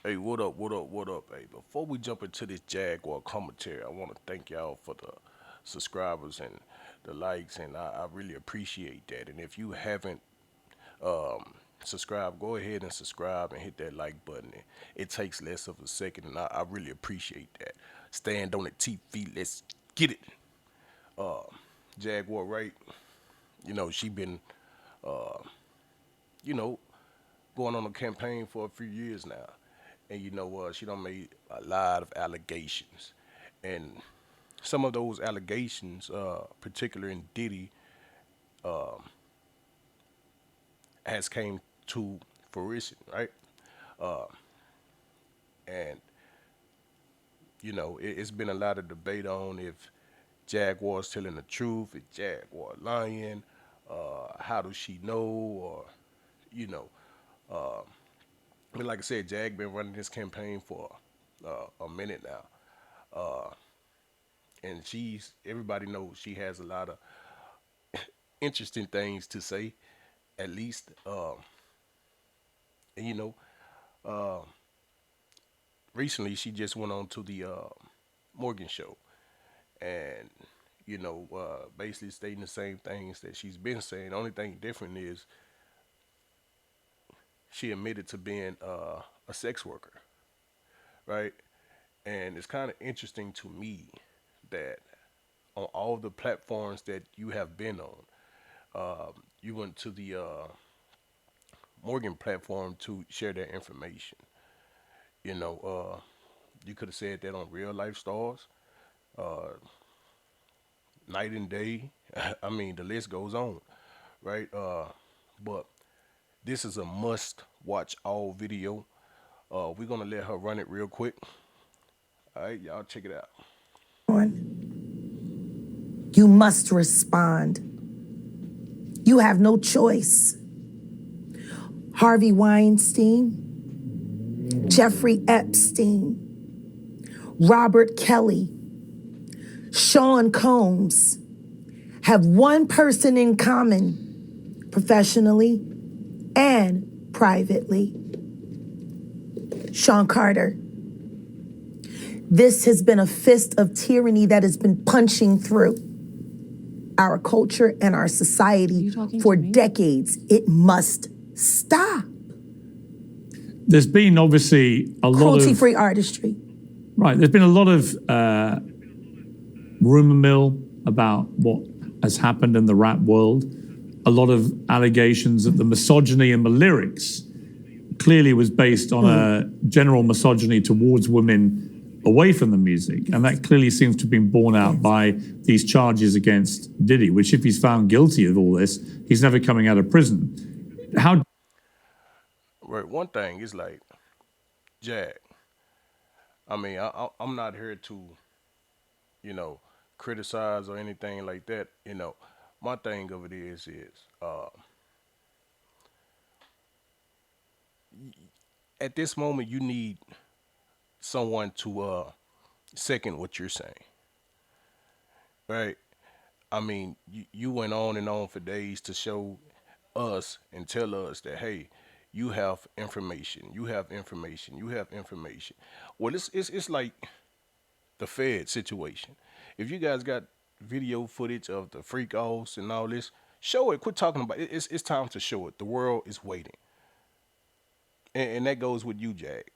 Hey, what up, what up, what up? Hey, before we jump into this Jaguar commentary, I want to thank y'all for the subscribers and the likes, and I really appreciate that. And if you haven't subscribed, go ahead and subscribe and hit that like button. It takes less of a second, and I really appreciate that. Stand on the TV, let's get it. Jaguar Wright, she been, you know, going on a campaign for a few years now. And she done made a lot of allegations. And some of those allegations, particularly in Diddy, has came to fruition, right? And it's been a lot of debate on if Jaguar's telling the truth, if Jaguar lying, how does she know, or you know, but like I said, Jag been running this campaign for a minute now, and everybody knows she has a lot of interesting things to say, at least. And recently she just went on to the Morgan show, and basically stating the same things that she's been saying. The only thing different is she admitted to being a sex worker, right? And it's kind of interesting to me that on all the platforms that you have been on, you went to the Morgan platform to share that information. You know, you could have said that on Real Life Stars, Night and Day. I mean, the list goes on, right? But this is a must watch all video. We're gonna let her run it real quick. All right, y'all check it out. You must respond. You have no choice. Harvey Weinstein, Jeffrey Epstein, Robert Kelly, Sean Combs have one person in common, professionally and privately. Sean Carter. This has been a fist of tyranny that has been punching through our culture and our society for decades. It must stop. There's been obviously a lot of Cruelty-free artistry. right. There's been a lot of rumor mill about what has happened in the rap world. A lot of allegations that the misogyny in the lyrics clearly was based on a general misogyny towards women away from the music. And that clearly seems to have been borne out by these charges against Diddy, which if he's found guilty of all this, he's never coming out of prison. How Right. One thing is like Jag. I mean, I'm not here to you know criticize or anything like that. My thing of it is at this moment you need someone to second what you're saying, right? I mean, you went on and on for days to show us and tell us that hey, you have information, you have information, you have information. Well, it's like the Fed situation. If you guys got video footage of the freak offs and all this, show it. Quit talking about it. It's time to show it. The world is waiting, and that goes with you, Jack.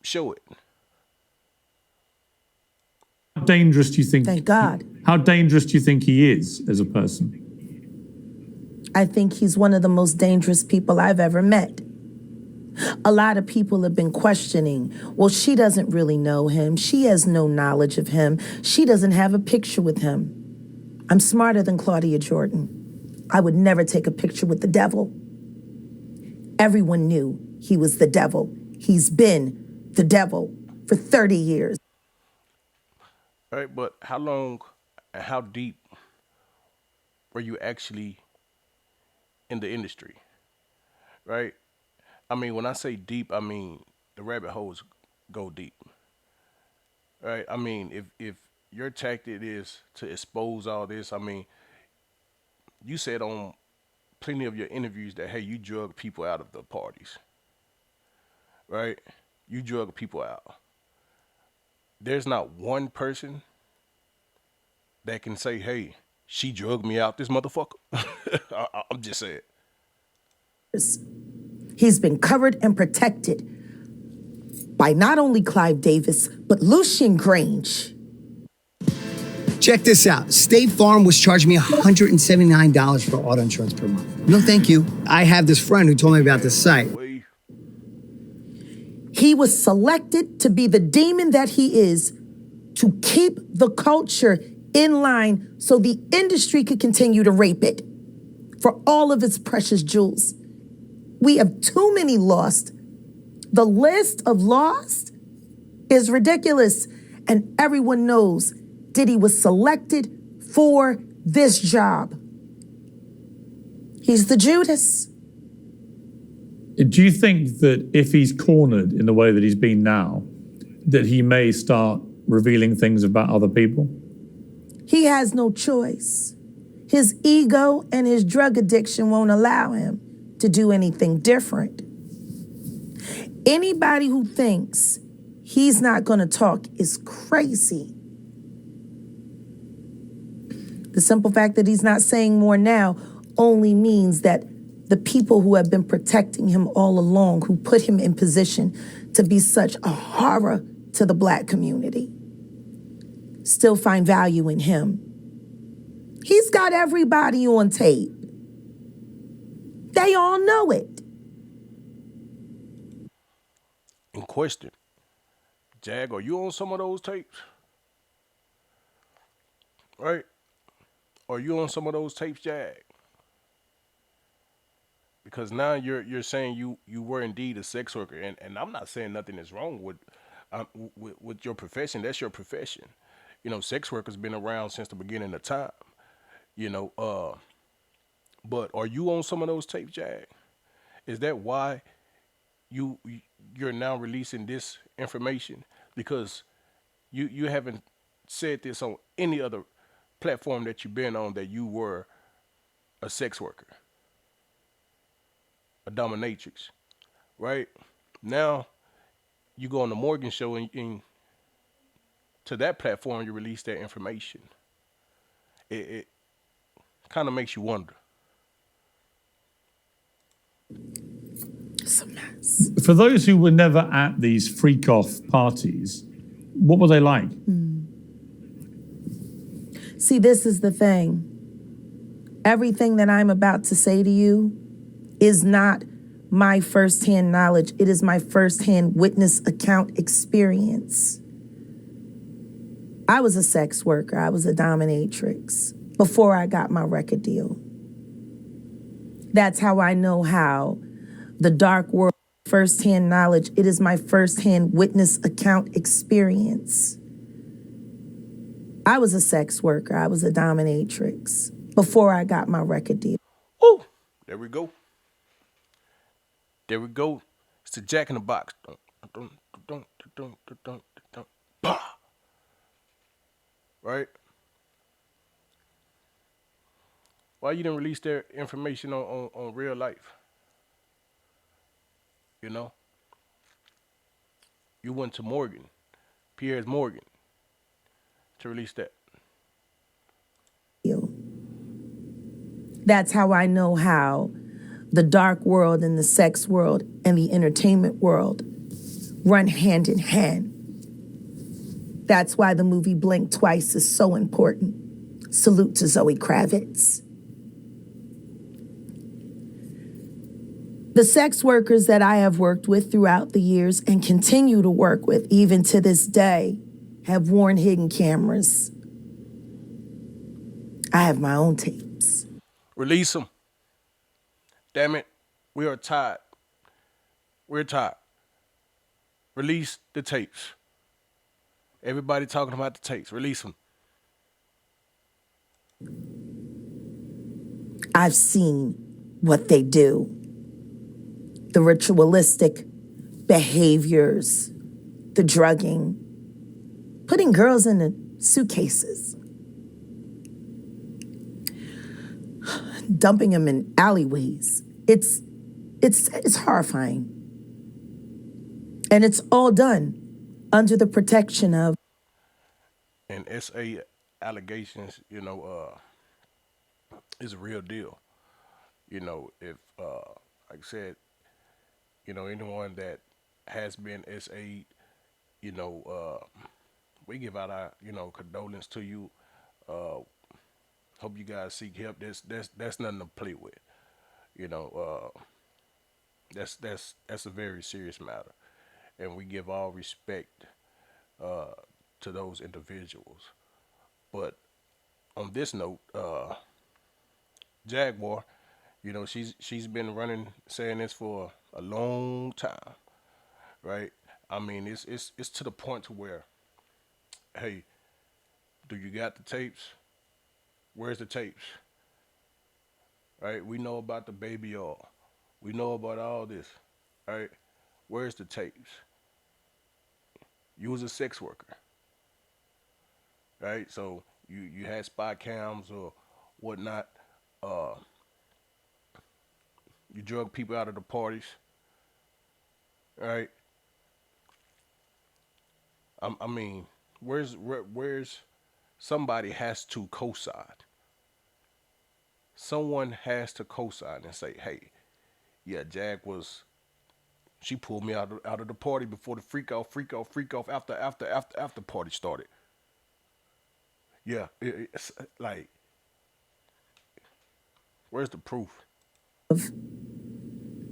Show it. dangerous do you think? Thank God. How dangerous do you think he is as a person? I think he's one of the most dangerous people I've ever met. A lot of people have been questioning, well, she doesn't really know him. She has no knowledge of him. She doesn't have a picture with him. I'm smarter than Claudia Jordan. I would never take a picture with the devil. Everyone knew he was the devil. He's been the devil for 30 years. All right, but how long and how deep were you actually in the industry, right? I mean, when I say deep, I mean the rabbit holes go deep, right? I mean, if your tactic is to expose all this, I mean, you said on plenty of your interviews that hey, you drug people out of the parties, right? you drug people out. There's not one person that can say, "Hey, she drugged me out, this motherfucker." I'm just saying. He's been covered and protected by not only Clive Davis, but Lucian Grange. Check this out. State Farm was charging me $179 for auto insurance per month. No, thank you. I have this friend who told me about this site. He was selected to be the demon that he is to keep the culture in line so the industry could continue to rape it for all of its precious jewels. We have too many lost. The list of lost is ridiculous, and everyone knows Diddy was selected for this job. He's the Judas. Do you think that if he's cornered in the way that he's been now, that he may start revealing things about other people? He has no choice. His ego and his drug addiction won't allow him to do anything different. Anybody who thinks he's not going to talk is crazy. The simple fact that he's not saying more now only means that the people who have been protecting him all along, who put him in position to be such a horror to the Black community, still find value in him. He's got everybody on tape. They all know it. In question, Jag, are you on some of those tapes? Right? Are you on some of those tapes, Jag? Because now you're saying you were indeed a sex worker, and I'm not saying nothing is wrong with your profession. That's your profession. You know, sex workers been around since the beginning of time. You know, but are you on some of those tapes, Jag? Is that why you're now releasing this information? Because you haven't said this on any other platform that you've been on, that you were a sex worker, a dominatrix, right? Now you go on the Morgan show and to that platform you release that information. It kind of makes you wonder. It's a mess. For those who were never at these freak-off parties, what were they like? See, this is the thing. Everything that I'm about to say to you is not my firsthand knowledge. It is my firsthand witness account experience. I was a sex worker. I was a dominatrix before I got my record deal. That's how I know how the dark world, firsthand knowledge. It is my firsthand witness account experience. I was a sex worker. I was a dominatrix before I got my record deal. Oh, there we go. There we go. It's the Jack in the Box. Bah. Right? Why you didn't release their information on real life? You know? You went to Morgan, Pierre's Morgan, to release that. That's how I know how the dark world and the sex world and the entertainment world run hand in hand. That's why the movie Blink Twice is so important. Salute to Zoe Kravitz. The sex workers that I have worked with throughout the years and continue to work with even to this day have worn hidden cameras. I have my own tapes. Release them. Damn it. We are tired. We're tired. Release the tapes. Everybody talking about the tapes. Release them. I've seen what they do. The ritualistic behaviors, the drugging, putting girls in the suitcases, dumping them in alleyways. It's horrifying. And it's all done under the protection of. And SA allegations, is a real deal. If like I said, anyone that has been SA, you know, we give out our, condolence to you. Uh, Hope you guys seek help. That's nothing to play with. You know, that's a very serious matter, and we give all respect uh, to those individuals. But on this note, Jaguar, she's been running saying this for a long time, right? I mean, it's to the point to where, hey, do you got the tapes? Where's the tapes? Right? We know about the baby oil. We know about all this. Right? Where's the tapes? You was a sex worker, right? So you had spy cams or whatnot. Uh, you drug people out of the parties, right? I mean, where's somebody has to co-sign. Someone has to co-sign and say, "Hey, yeah, Jag was. She pulled me out of the party before the freak off after party started. Yeah, it's like, where's the proof?"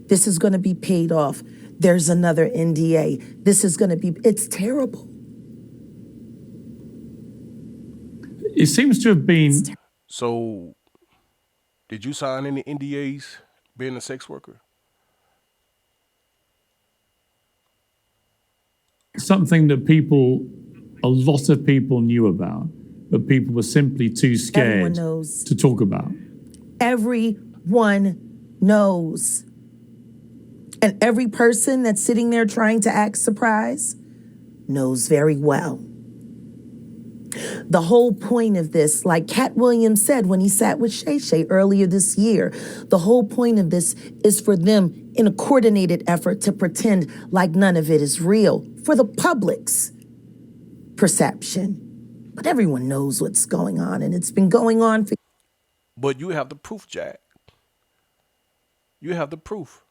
This is going to be paid off. There's another NDA. This is going to be, it's terrible. It seems to have been So, did you sign any NDAs being a sex worker? something that a lot of people knew about, but people were simply too Everyone scared knows. to talk about. Everyone knows. And every person that's sitting there trying to act surprised knows very well. The whole point of this, like Cat Williams said when he sat with Shay Shay earlier this year, the whole point of this is for them in a coordinated effort to pretend like none of it is real for the public's perception. But everyone knows what's going on, and it's been going on for But you have the proof, Jack. You have the proof.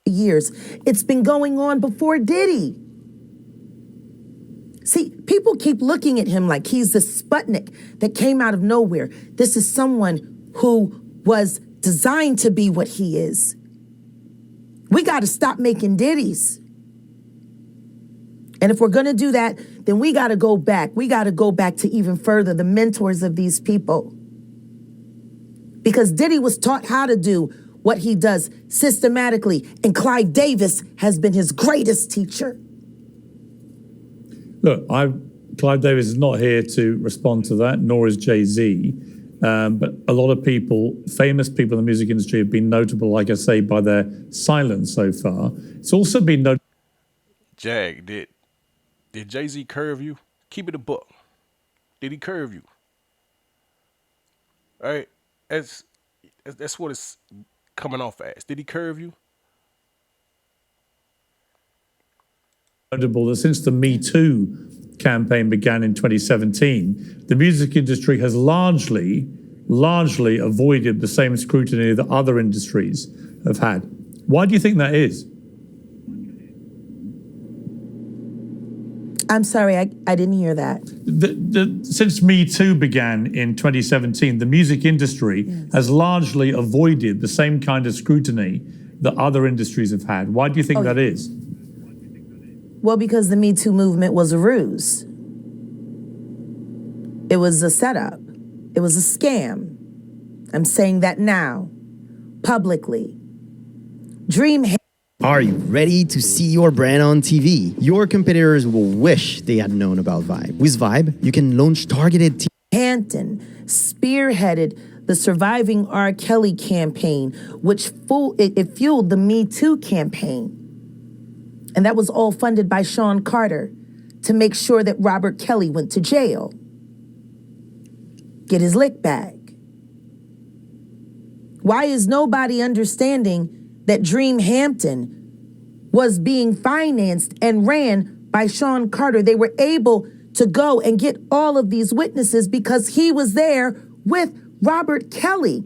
years. It's been going on before Diddy. See, people keep looking at him like he's the Sputnik that came out of nowhere. This is someone who was designed to be what he is. We got to stop making Diddies. And if we're going to do that, then we got to go back. We got to go back to even further the mentors of these people. Because Diddy was taught how to do what he does systematically, and Clive Davis has been his greatest teacher. Look, Clive Davis is not here to respond to that, nor is Jay-Z. But a lot of people, famous people in the music industry, have been notable, like I say, by their silence so far. It's also been notable. Jag, did Jay-Z curve you? Keep it a buck. Did he curve you? All right? That's what it's coming off as. Did he curve you? Notable that since the Me Too campaign began in 2017, the music industry has largely avoided the same scrutiny that other industries have had. Why do you think that is? I'm sorry, I didn't hear that. Since Me Too began in 2017, the music industry has largely avoided the same kind of scrutiny that other industries have had. Why do you think that is? Well, because the Me Too movement was a ruse. It was a setup. It was a scam. I'm saying that now, publicly. Are you ready to see your brand on TV? Your competitors will wish they had known about Vibe. With Vibe, you can launch targeted Hampton spearheaded the Surviving R. Kelly campaign, which fueled the Me Too campaign. And that was all funded by Sean Carter to make sure that Robert Kelly went to jail. Get his lick back. Why is nobody understanding that Dream Hampton was being financed and ran by Sean Carter. They were able to go and get all of these witnesses because he was there with Robert Kelly.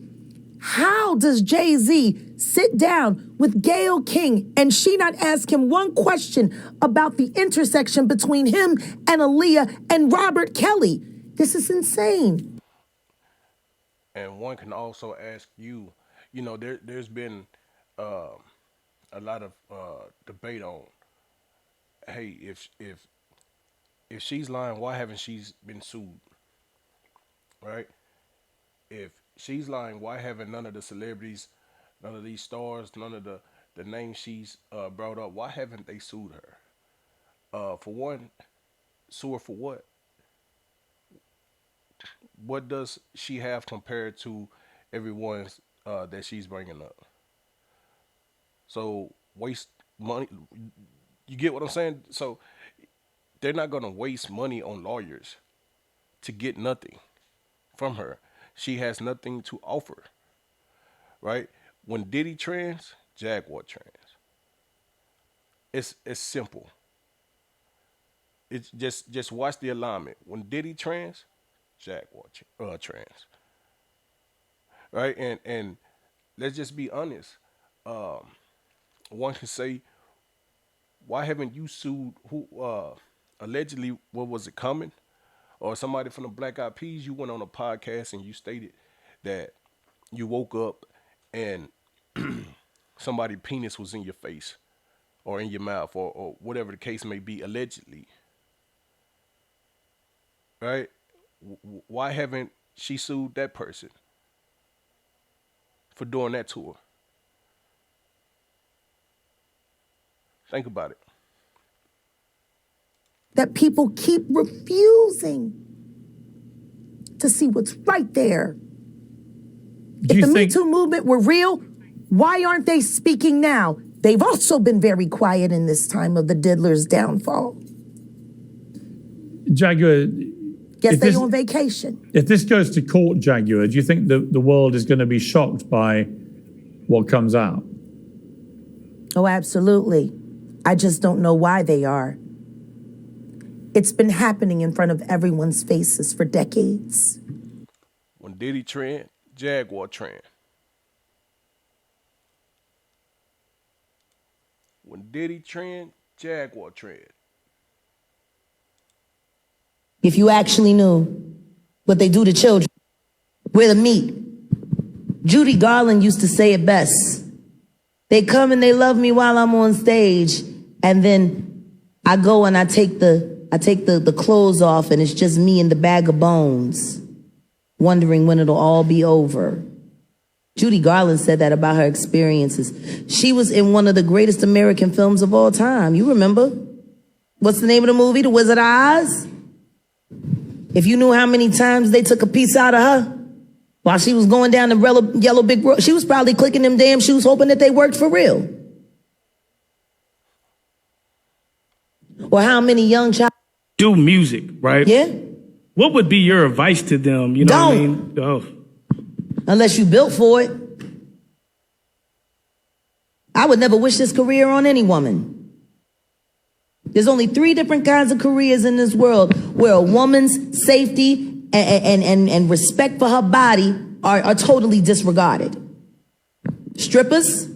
How does Jay-Z sit down with Gayle King and she not ask him one question about the intersection between him and Aaliyah and Robert Kelly? This is insane. And one can also ask you, there's been a lot of debate on, hey, if she's lying, why haven't she been sued? Right? If she's lying, why haven't none of the celebrities, none of these stars, none of the names she's brought up, why haven't they sued her? For one, sue her for what? What does she have compared to everyone's that she's bringing up? So waste money. You get what I'm saying? So they're not going to waste money on lawyers to get nothing from her. She has nothing to offer, right? When Diddy trans, Jaguar trans. It's simple. It's just watch the alignment. When Diddy trans, Jaguar trans, right? And let's just be honest. One can say, why haven't you sued who allegedly, what was it, Coming? Or somebody from the Black Eyed Peas? You went on a podcast and you stated that you woke up and somebody's penis was in your face or in your mouth or whatever the case may be, allegedly. Right? Why haven't she sued that person for doing that to her? Think about it. That people keep refusing to see what's right there. If the Me Too movement were real, why aren't they speaking now? They've also been very quiet in this time of the diddler's downfall. Jaguar, Guess they on vacation. If this goes to court, Jaguar, do you think the world is going to be shocked by what comes out? Oh, absolutely. I just don't know why they are. It's been happening in front of everyone's faces for decades. When Diddy trend, Jaguar trend. When Diddy trend, Jaguar trend. If you actually knew what they do to children, where the meat. Judy Garland used to say it best. They come and they love me while I'm on stage, and then I go and I take the clothes off, and it's just me and the bag of bones, wondering when it'll all be over. Judy Garland said that about her experiences. She was in one of the greatest American films of all time. You remember? What's the name of the movie? The Wizard of Oz? If you knew how many times they took a piece out of her while she was going down the yellow brick road, she was probably clicking them damn shoes hoping that they worked for real. Or how many young child do music, right? Yeah. What would be your advice to them? You know what I mean? Oh. Unless you built for it. I would never wish this career on any woman. There's only 3 different kinds of careers in this world where a woman's safety and respect for her body are totally disregarded. Strippers,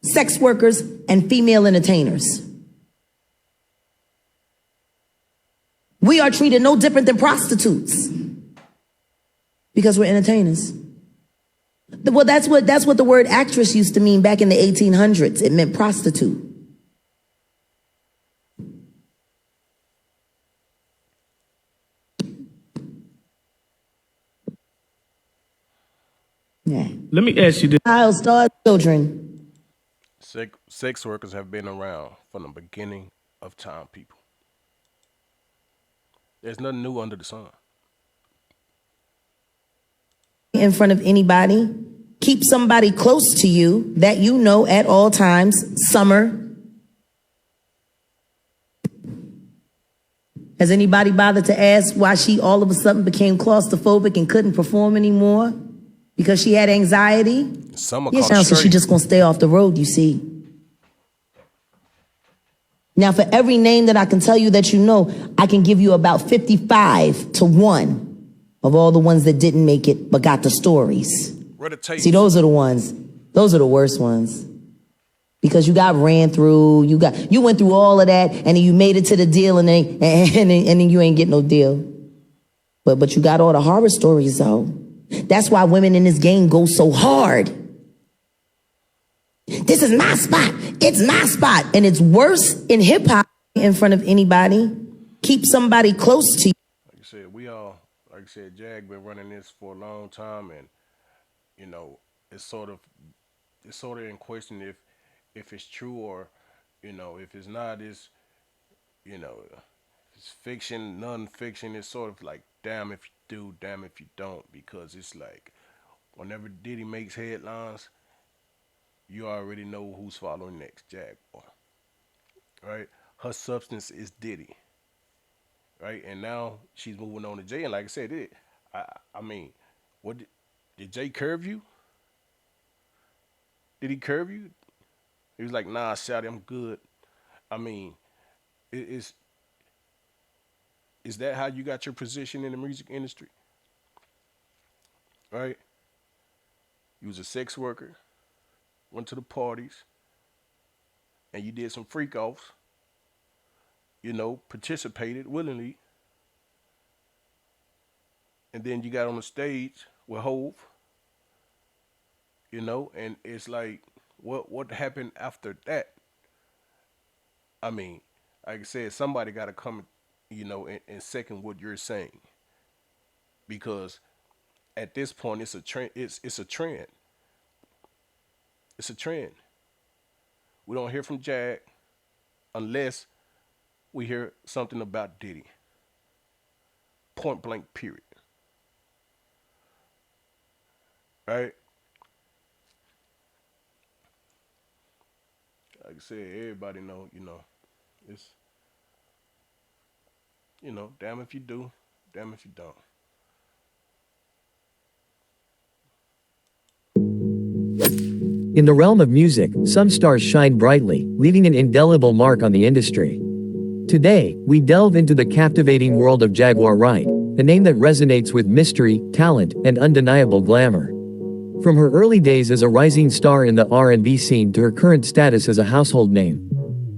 sex workers, and female entertainers. We are treated no different than prostitutes because we're entertainers. Well, that's what the word actress used to mean back in the 1800s. It meant prostitute. Yeah. Let me ask you this. Child stars children. Sex workers have been around from the beginning of time, people. There's nothing new under the sun. In front of anybody, keep somebody close to you that you know at all times. Summer. Has anybody bothered to ask why she all of a sudden became claustrophobic and couldn't perform anymore? Because she had anxiety? Summer Yeah, so she just gonna stay off the road, you see. Now, for every name that I can tell you that you know, I can give you about 55 to 1 of all the ones that didn't make it but got the stories. See, those are the ones. Those are the worst ones. Because you got ran through, you went through all of that, and then you made it to the deal, and then you ain't get no deal. But you got all the horror stories, though. That's why women in this game go so hard. This is my spot. It's my spot. And it's worse in hip hop in front of anybody. Keep somebody close to you. Like I said, like I said, Jag been running this for a long time, and you know, it's sort of in question if it's true, or you know, if it's not, it's, you know, it's fiction, non-fiction. It's sort of like, damn if you do, damn if you don't, because it's like whenever Diddy makes headlines, you already know who's following next. Jaguar, right? Her substance is Diddy, right? And now she's moving on to Jay. And like I said, I mean, what did Jay curve you? Did he curve you? He was like, nah, Shawty, I'm good. I mean, is that how you got your position in the music industry? Right? You was a sex worker, went to the parties, and you did some freak offs, you know, participated willingly, and then you got on the stage with Hove, you know, and it's like, what happened after that? I mean, like I said, somebody got to come, you know, and second what you're saying, because at this point it's a trend. It's a trend. It's a trend. We don't hear from Jag unless we hear something about Diddy. Point blank, period. Right? Like I said, everybody know, you know, it's, you know, damn if you do, damn if you don't. In the realm of music, some stars shine brightly, leaving an indelible mark on the industry. Today, we delve into the captivating world of Jaguar Wright, a name that resonates with mystery, talent, and undeniable glamour. From her early days as a rising star in the R&B scene to her current status as a household name.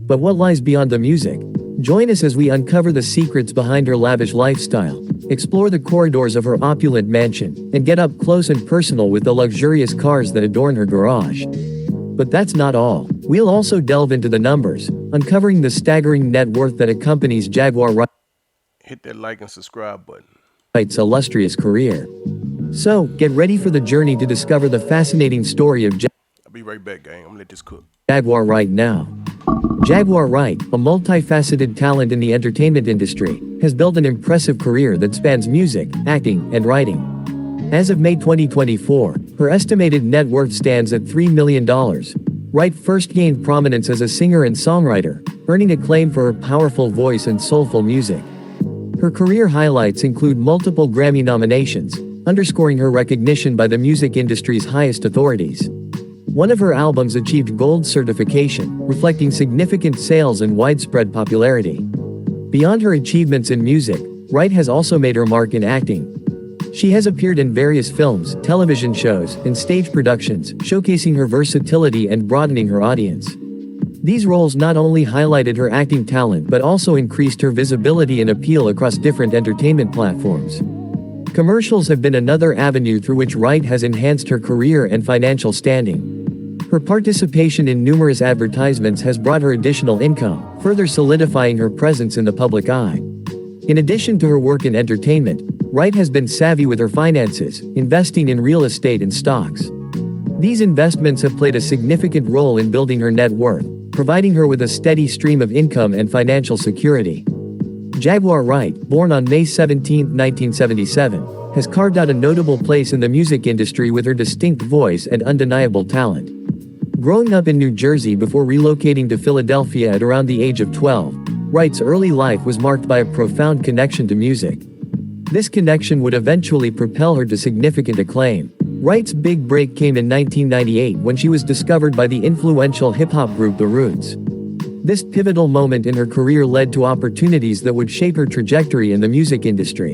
But what lies beyond the music? Join us as we uncover the secrets behind her lavish lifestyle, explore the corridors of her opulent mansion, and get up close and personal with the luxurious cars that adorn her garage. But that's not all. We'll also delve into the numbers, uncovering the staggering net worth that accompanies Jaguar Hit that like and subscribe button. Wright's illustrious career. So, get ready for the journey to discover the fascinating story of I'll be right back, gang. I'm gonna let this cook. Jaguar Wright now. Jaguar Wright, a multifaceted talent in the entertainment industry, has built an impressive career that spans music, acting, and writing. As of May 2024, her estimated net worth stands at $3 million. Wright first gained prominence as a singer and songwriter, earning acclaim for her powerful voice and soulful music. Her career highlights include multiple Grammy nominations, underscoring her recognition by the music industry's highest authorities. One of her albums achieved gold certification, reflecting significant sales and widespread popularity. Beyond her achievements in music, Wright has also made her mark in acting. She has appeared in various films, television shows, and stage productions, showcasing her versatility and broadening her audience. These roles not only highlighted her acting talent but also increased her visibility and appeal across different entertainment platforms. Commercials have been another avenue through which Wright has enhanced her career and financial standing. Her participation in numerous advertisements has brought her additional income, further solidifying her presence in the public eye. In addition to her work in entertainment, Wright has been savvy with her finances, investing in real estate and stocks. These investments have played a significant role in building her net worth, providing her with a steady stream of income and financial security. Jaguar Wright, born on May 17, 1977, has carved out a notable place in the music industry with her distinct voice and undeniable talent. Growing up in New Jersey before relocating to Philadelphia at around the age of 12, Wright's early life was marked by a profound connection to music. This connection would eventually propel her to significant acclaim. Wright's big break came in 1998 when she was discovered by the influential hip-hop group The Roots. This pivotal moment in her career led to opportunities that would shape her trajectory in the music industry.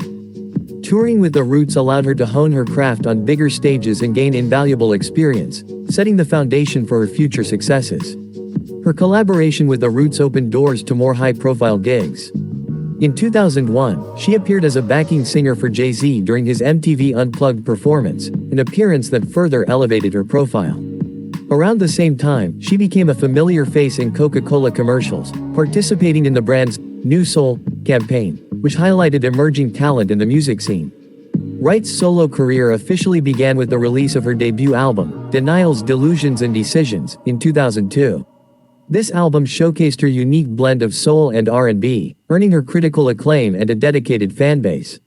Touring with the Roots allowed her to hone her craft on bigger stages and gain invaluable experience, setting the foundation for her future successes. Her collaboration with the Roots opened doors to more high-profile gigs. In 2001, she appeared as a backing singer for Jay-Z during his MTV Unplugged performance, an appearance that further elevated her profile. Around the same time, she became a familiar face in Coca-Cola commercials, participating in the brand's New Soul campaign, which highlighted emerging talent in the music scene. Wright's solo career officially began with the release of her debut album, Denials, Delusions and Decisions, in 2002. This album showcased her unique blend of soul and R&B, earning her critical acclaim and a dedicated fanbase.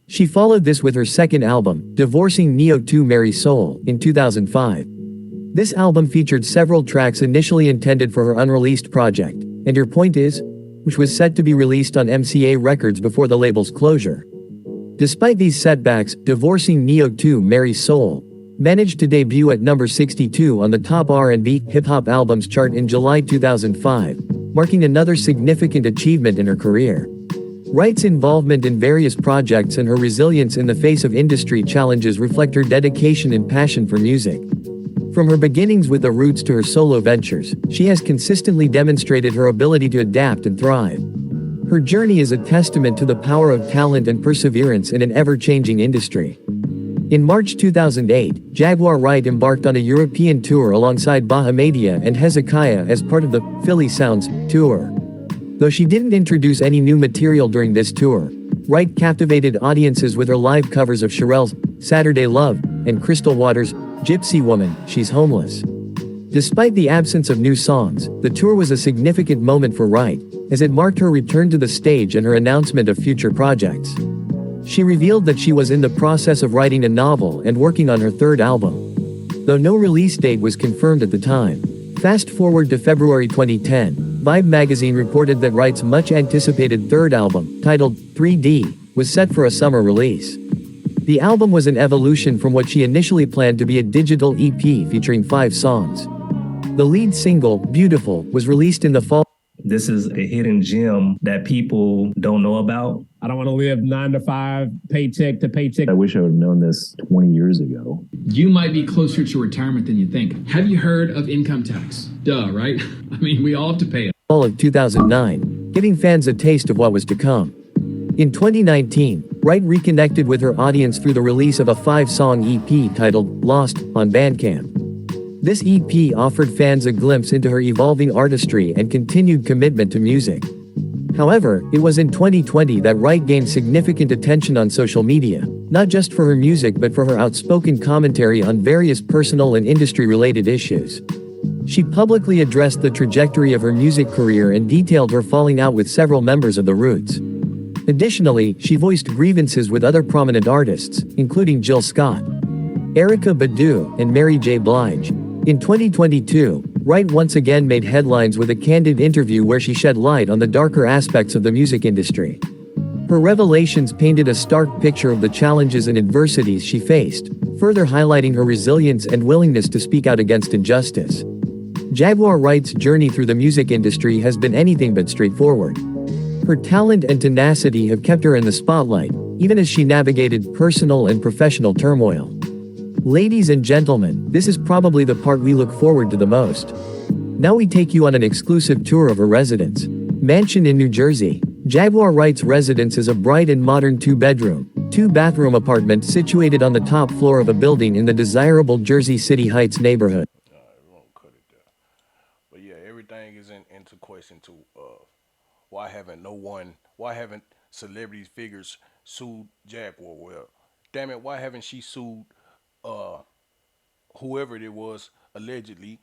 She followed this with her second album, Divorcing Neo 2 Mary Soul, in 2005. This album featured several tracks initially intended for her unreleased project, And Your Point Is, which was set to be released on MCA Records before the label's closure. Despite these setbacks, Divorcing Neo 2 Mary Soul managed to debut at number 62 on the top R&B hip-hop albums chart in July 2005, marking another significant achievement in her career. Wright's involvement in various projects and her resilience in the face of industry challenges reflect her dedication and passion for music. From her beginnings with the Roots to her solo ventures, she has consistently demonstrated her ability to adapt and thrive. Her journey is a testament to the power of talent and perseverance in an ever-changing industry. In March 2008, Jaguar Wright embarked on a European tour alongside Bahamadia and Hezekiah as part of the Philly Sounds tour. Though she didn't introduce any new material during this tour, Wright captivated audiences with her live covers of Cheryl's Saturday Love and Crystal Waters' Gypsy Woman, She's Homeless. Despite the absence of new songs, the tour was a significant moment for Wright, as it marked her return to the stage and her announcement of future projects. She revealed that she was in the process of writing a novel and working on her third album. Though no release date was confirmed at the time. Fast forward to February 2010, Vibe magazine reported that Wright's much-anticipated third album, titled 3D, was set for a summer release. The album was an evolution from what she initially planned to be a digital EP featuring 5 songs. The lead single, Beautiful, was released in the fall. This is a hidden gem that people don't know about. I don't want to live 9 to 5, paycheck to paycheck. I wish I would have known this 20 years ago. You might be closer to retirement than you think. Have you heard of income tax? Duh, right? I mean, we all have to pay it. Fall of 2009, giving fans a taste of what was to come. In 2019, Wright reconnected with her audience through the release of a 5-song EP titled Lost on Bandcamp. This EP offered fans a glimpse into her evolving artistry and continued commitment to music. However, it was in 2020 that Wright gained significant attention on social media, not just for her music but for her outspoken commentary on various personal and industry-related issues. She publicly addressed the trajectory of her music career and detailed her falling out with several members of the Roots. Additionally, she voiced grievances with other prominent artists, including Jill Scott, Erykah Badu, and Mary J. Blige. In 2022, Wright once again made headlines with a candid interview where she shed light on the darker aspects of the music industry. Her revelations painted a stark picture of the challenges and adversities she faced, further highlighting her resilience and willingness to speak out against injustice. Jaguar Wright's journey through the music industry has been anything but straightforward. Her talent and tenacity have kept her in the spotlight, even as she navigated personal and professional turmoil. Ladies and gentlemen, this is probably the part we look forward to the most. Now we take you on an exclusive tour of her residence. Mansion in New Jersey. Jaguar Wright's residence is a bright and modern 2-bedroom, 2-bathroom apartment situated on the top floor of a building in the desirable Jersey City Heights neighborhood. We won't cut it there. But yeah, everything is into question too. Why haven't celebrity figures sued Jaguar? Well, damn it, why haven't she sued whoever it was allegedly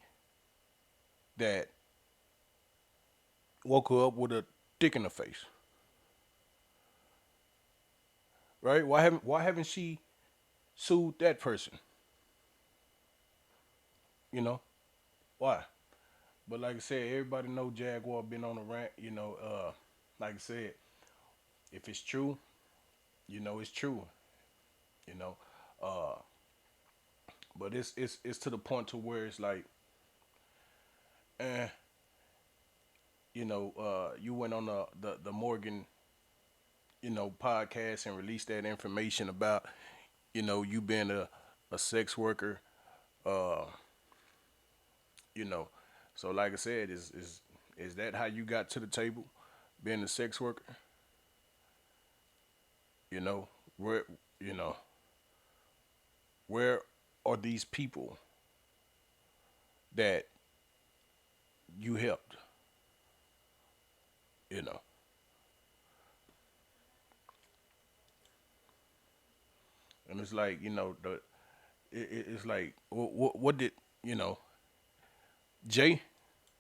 that woke her up with a dick in the face? Right? Why haven't she sued that person? You know? Why? But like I said, everybody know Jaguar been on a rant, like I said, if it's true, it's true. But it's to the point to where it's like, you went on the Morgan, podcast and released that information about, you being a sex worker, uh, you know. So like I said, is that how you got to the table, being a sex worker? You know, where you know, where are these people that you helped? You know. And it's like, it's like what did, Jay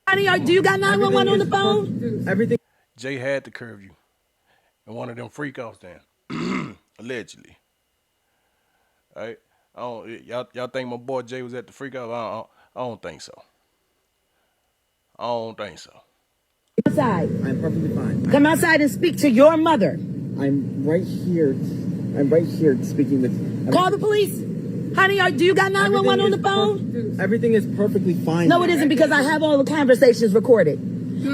Honey, do you got 911 on the phone? Everything. Jay had to curve you in one of them freak offs then. Allegedly. Right? I don't y'all think my boy Jay was at the freak off? I don't think so. I don't think so. Outside. I'm perfectly fine. Come outside and speak to your mother. I'm right here. I'm right here speaking with. Call the police. Honey, do you got 911 on the phone? Everything is perfectly fine. No, it isn't, because I have all the conversations recorded.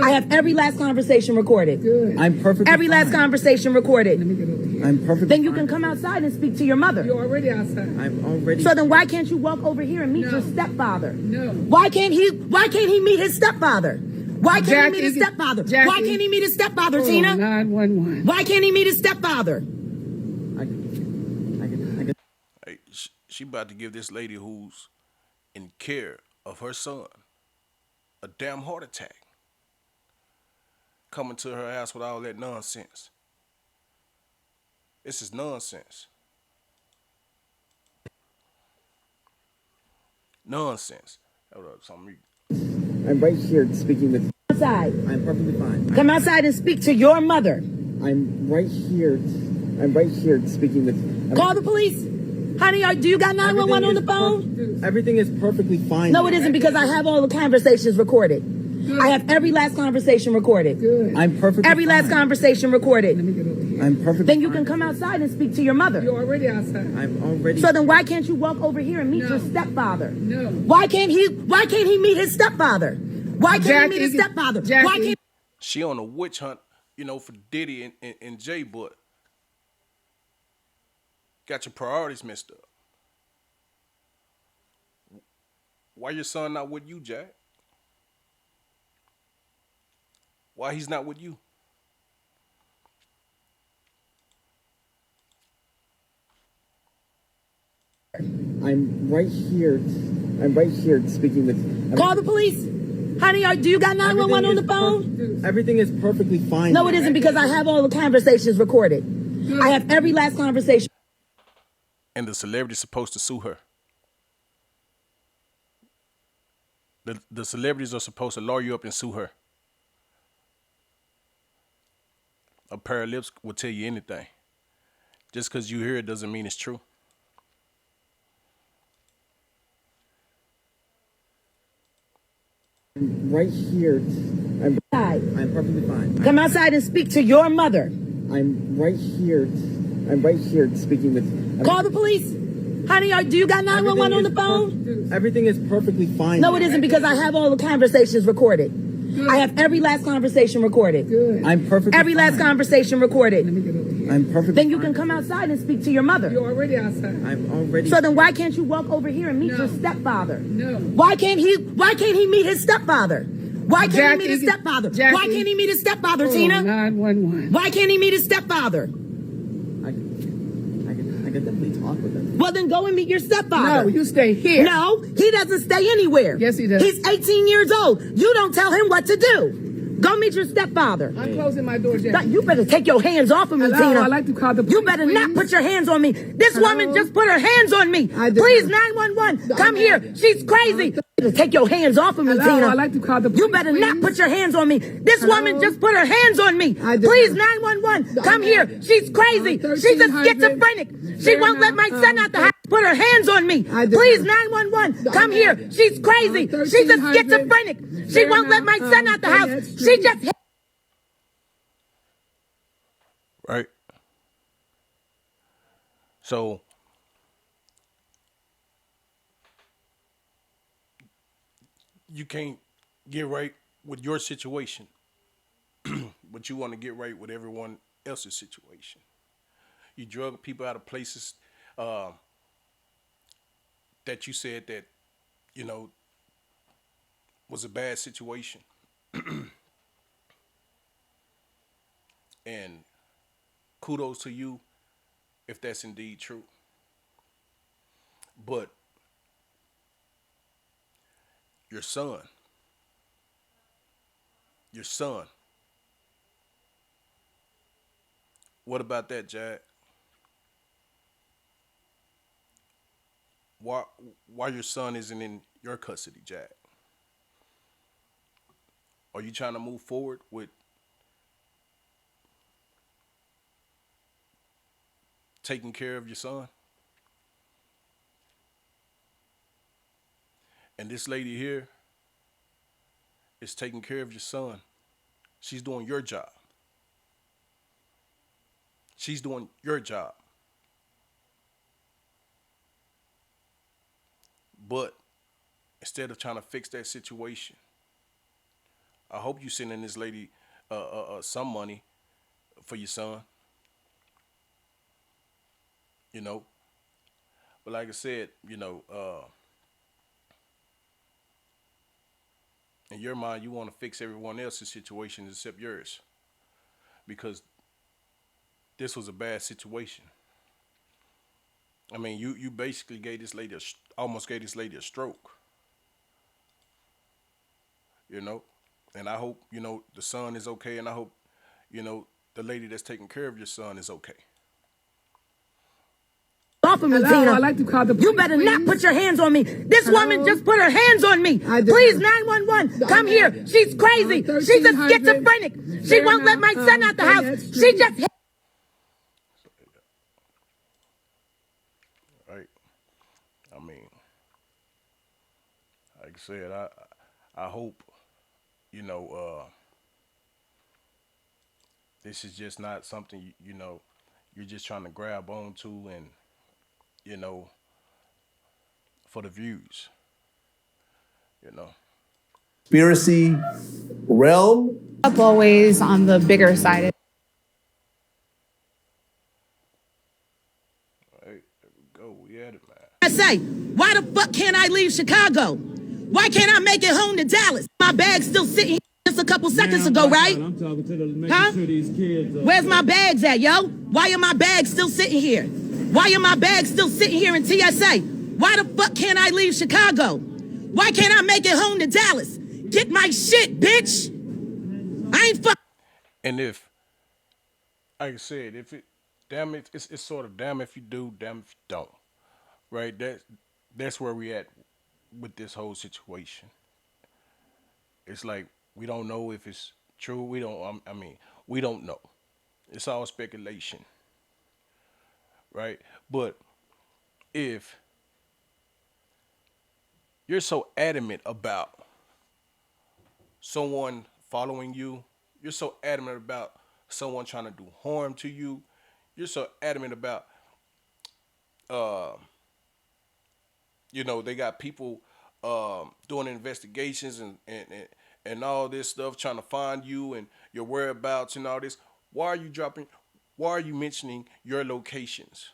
I have every last conversation recorded. I'm perfectly Every last conversation recorded. I'm perfectly Then you can come outside and speak to your mother. You're already outside. I'm already. So then why can't you walk over here and meet your stepfather? No. Why can't he meet his stepfather? Why can't he meet his stepfather? Jackie. Why can't he meet his stepfather, Tina? 911. Why can't he meet his stepfather? Hey, she about to give this lady who's in care of her son a damn heart attack. Coming to her house with all that nonsense. This is nonsense. Nonsense. Hold up, something. I'm right here speaking with. Outside. I'm perfectly fine. Come outside and speak to your mother. I'm right here. I'm right here speaking with. Call the police. Honey, do you got 911 on the phone? Everything is perfectly fine. No, it isn't, because I have all the conversations recorded. I have every last conversation recorded. I'm perfectly Every last conversation recorded. I'm perfectly. Then you can come outside and speak to your mother. You're already outside. I'm already. So then why can't you walk over here and meet your stepfather? No. Why can't he meet his stepfather? Why can't he meet his stepfather? Why can't She on a witch hunt, for Diddy and Jay, but got your priorities messed up. Why your son not with you, Jack? Why he's not with you? I'm right here. I'm right here speaking with. Call the police. Honey, do you got 911 on the phone? Everything is perfectly fine. No, it isn't, because I have all the conversations recorded. I have every last conversation. And the celebrity's supposed to sue her. The celebrities are supposed to lawyer you up and sue her. A pair of lips will tell you anything. Just because you hear it doesn't mean it's true. I'm right here. I'm perfectly fine. Come outside and speak to your mother. I'm right here. I'm right here speaking with. Call the police. Honey, do you got 911 on the phone? Everything is perfectly fine. No, it isn't, because I have all the conversations recorded. I have every last conversation recorded. I'm perfectly. Every last conversation recorded. I'm perfectly. Then you can come outside and speak to your mother. You're already outside. I'm already. So then why can't you walk over here and meet your stepfather? No. Why can't he meet his stepfather? Why can't he meet his stepfather? Jackie. Why can't he meet his stepfather, Tina? 911. Why can't he meet his stepfather? I can definitely talk with him. Well, then go and meet your stepfather. No, you stay here. No, he doesn't stay anywhere. Yes, he does. He's 18 years old. You don't tell him what to do. Go meet your stepfather. I'm closing my door, Jackie. You better take your hands off of me, Hello, Tina. I'd like to call the You police, better not please. put your hands on me. This woman just put her hands on me. I did Please, not. 911, come here. She's crazy. Take your hands off of me, Hello, Tina. I'd like to call the You police, better not please. put your hands on me. This woman just put her hands on me. I did Please, not. 911, come here. She's crazy. She's a 1300. schizophrenic. She won't let my son out the house. Put her hands on me. I did Please, not. 911, come here. She's crazy. She's a 1300. schizophrenic. She won't let my son out the house. She just... Right? So you can't get right with your situation but you want to get right with everyone else's situation. You drug people out of places that you said that, you know, was a bad situation. And kudos to you if that's indeed true. But your son, what about that, Jag? Why your son isn't in your custody, Jag? Are you trying to move forward with taking care of your son? And this lady here is taking care of your son. She's doing your job. She's doing your job. But instead of trying to fix that situation, I hope you sending this lady some money for your son. You know. But like I said, you know, in your mind, you want to fix everyone else's situation except yours. Because this was a bad situation. I mean, you basically gave this lady almost gave this lady a stroke. You know? And I hope, you know, the son is okay, and I hope, you know, the lady that's taking care of your son is okay. Off of me, Tina. I like to call the police. You better not put your hands on me. This woman just put her hands on me. Please, 911, come here. She's crazy. She's a schizophrenic. She won't let my son out the house. She just... Right. I mean, like I said, I hope, you know, this is just not something, you know, you're just trying to grab onto and, you know, for the views, you know. Conspiracy realm. Up always on the bigger side. All right, there we go. We at it, man. I say, why the fuck can't I leave Chicago? Why can't I make it home to Dallas? My bag's still sitting here just a couple seconds ago, right? I'm talking to the huh? sure these kids Where's my bags at, yo? Why are my bags still sitting here? Why are my bags still sitting here in TSA? Why the fuck can't I leave Chicago? Why can't I make it home to Dallas? Get my shit, bitch. I ain't fuck. And if, like I said, if it, damn it, it's sort of damn if you do, damn if you don't, right? That's where we at with this whole situation. It's like we don't know if it's true. We don't. I mean, we don't know. It's all speculation, right? But if you're so adamant about someone following you, you're so adamant about someone trying to do harm to you, you're so adamant about, you know, they got people doing investigations and all this stuff, trying to find you and your whereabouts and all this. Why are you mentioning your locations?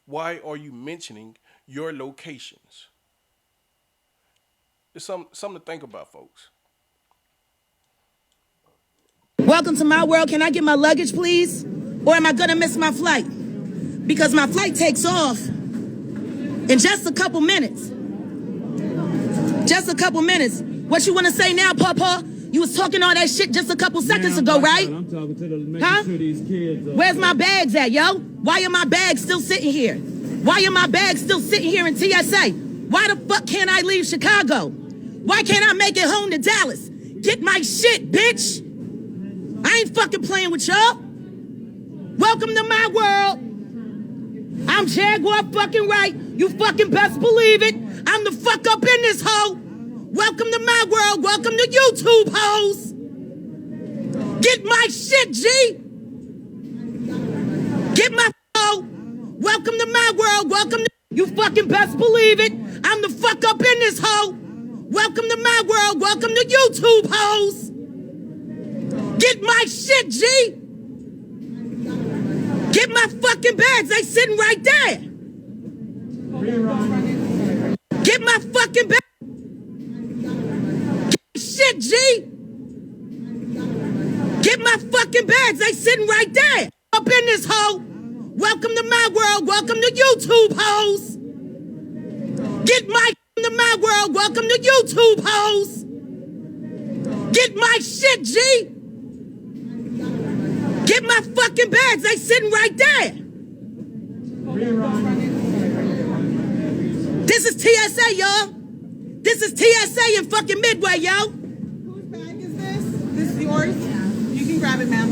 Why are you mentioning your locations? It's something to think about, folks. Welcome to my world. Can I get my luggage, please? Or am I gonna miss my flight? Because my flight takes off in just a couple minutes. Just a couple minutes. What you wanna say now, Papa? You was talking all that shit just a couple seconds ago, right? I'm talking to the huh? sure these kids Where's my bags at, yo? Why are my bags still sitting here? Why are my bags still sitting here in TSA? Why the fuck can't I leave Chicago? Why can't I make it home to Dallas? Get my shit, bitch. I ain't fucking playing with y'all. Welcome to my world. I'm Jaguar fucking Wright. You fucking best believe it. I'm the fuck up in this hoe. Welcome to my world. Welcome to YouTube, hoes. Get my shit, G. Get my hoe. Welcome to my world. Welcome to... You fucking best believe it. I'm the fuck up in this hoe. Welcome to my world. Welcome to YouTube, hoes. Get my shit, G! Get my fucking bags, they sitting right there! Get my fucking bags! Get my shit, G! Get my fucking bags, they sitting right there! Up in this hole! Welcome to my world, welcome to YouTube, hoes! Get my to my world, welcome to YouTube, hoes! Get my shit, G! Get my fucking bags, they sitting right there! This is TSA, y'all! This is TSA in fucking Midway, yo! Whose bag is this? This is yours? You can grab it, ma'am.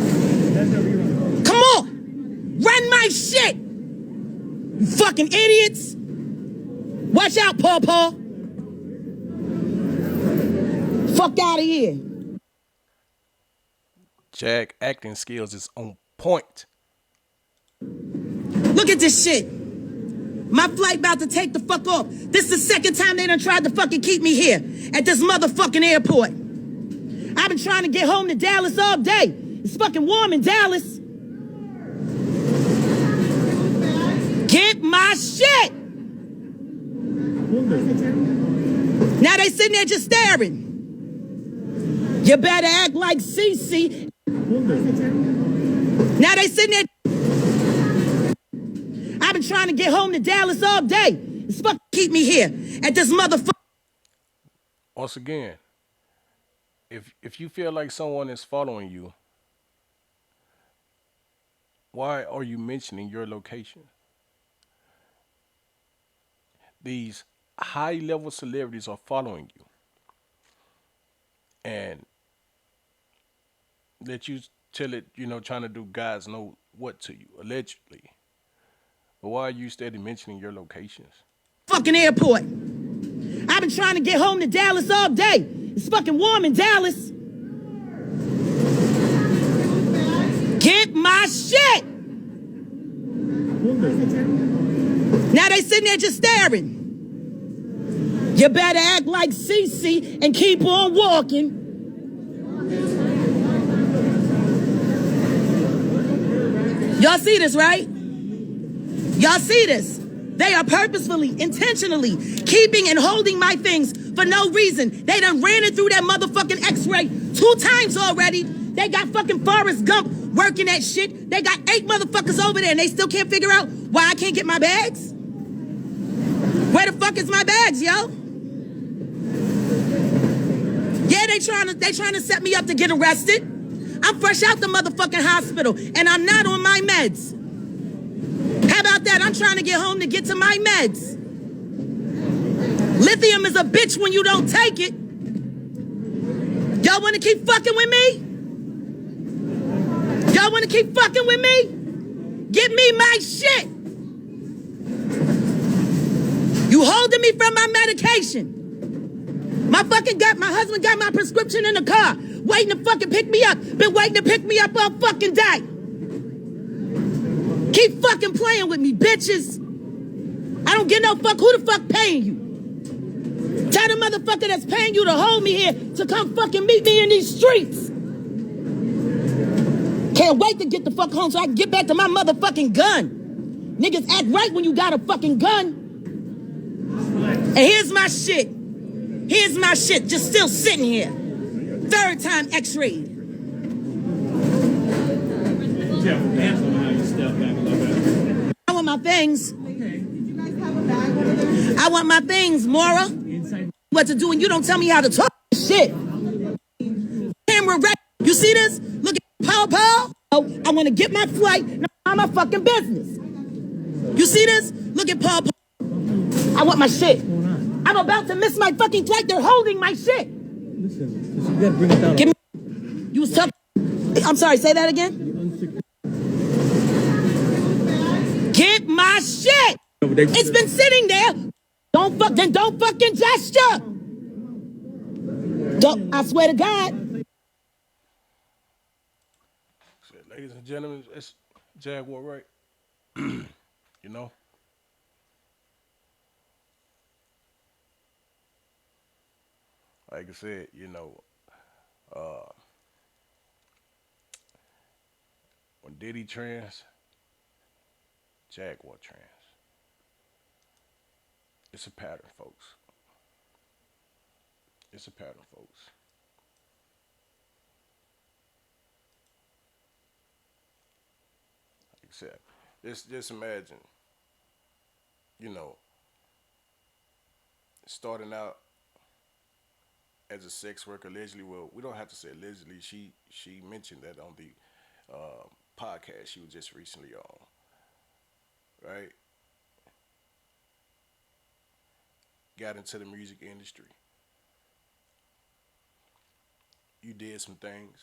Come on! Run my shit! You fucking idiots! Watch out, Paw Paw! Fuck out of here! Jag acting skills is on point. Look at this shit! My flight about to take the fuck off. This is the second time they done tried to fucking keep me here at this motherfucking airport. I've been trying to get home to Dallas all day. It's fucking warm in Dallas. Get my shit! Now they sitting there just staring. You better act like Cece. Now they sitting there. I've been trying to get home to Dallas all day. It's fucking keep me here at this motherfucker. Once again, if you feel like someone is following you, why are you mentioning your location? These high-level celebrities are following you, and that you tell it, trying to do guys know what to you, allegedly. But why are you steady mentioning your locations? Fucking airport. I've been trying to get home to Dallas all day. It's fucking warm in Dallas. Get my shit! Now they sitting there just staring. You better act like Cece and keep on walking. Y'all see this, right? Y'all see this? They are purposefully, intentionally keeping and holding my things for no reason. They done ran it through that motherfucking x-ray 2 times already. They got fucking Forrest Gump working that shit. They got 8 motherfuckers over there and they still can't figure out why I can't get my bags. Where the fuck is my bags, yo? Yeah, they trying to set me up to get arrested. I'm fresh out the motherfucking hospital and I'm not on my meds. How about that? I'm trying to get home to get to my meds. Lithium is a bitch when you don't take it. Y'all want to keep fucking with me? Y'all want to keep fucking with me? Give me my shit. You holding me from my medication. My husband got my prescription in the car, waiting to fucking pick me up. Been waiting to pick me up all fucking day. Keep fucking playing with me, bitches. I don't give no fuck who the fuck paying you. Tell the motherfucker that's paying you to hold me here to come fucking meet me in these streets. Can't wait to get the fuck home so I can get back to my motherfucking gun. Niggas act right when you got a fucking gun. And here's my shit. Here's my shit, just still sitting here. 3rd time x-rayed. I want my things. I want my things, Mora. What to do, and you don't tell me how to talk. Shit. Camera ready. You see this? Look at Paw Paw. Oh, I want to get my flight. Now I'm my fucking business. You see this? Look at Paw Paw. I want my shit. I'm about to miss my fucking flight. They're holding my shit. Listen, you gotta bring it down. Give me. You was talking. I'm sorry. Say that again. Get my shit. It's been sitting there. Don't fucking gesture. Don't. I swear to God. Ladies and gentlemen, it's Jaguar Wright. Like I said, When Diddy trans, Jaguar trans. It's a pattern, folks. It's a pattern, folks. Like I said, just imagine, you know, starting out as a sex worker allegedly. Well, we don't have to say allegedly. She mentioned that on the podcast she was just recently on, right? Got into the music industry. You did some things.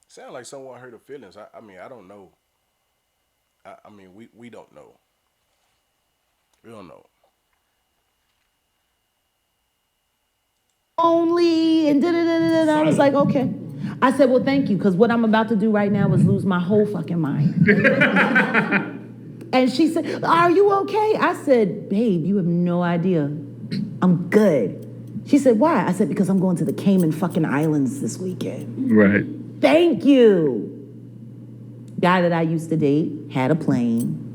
Sound like someone hurt her feelings. I mean, I don't know. I mean, we don't know. We don't know. Only and da-da-da-da-da. I was like, okay. I said, well, thank you, because what I'm about to do right now is lose my whole fucking mind. And she said, are you okay? I said, babe, you have no idea. I'm good. She said, why? I said, because I'm going to the Cayman fucking Islands this weekend. Right. Thank you. Guy that I used to date had a plane.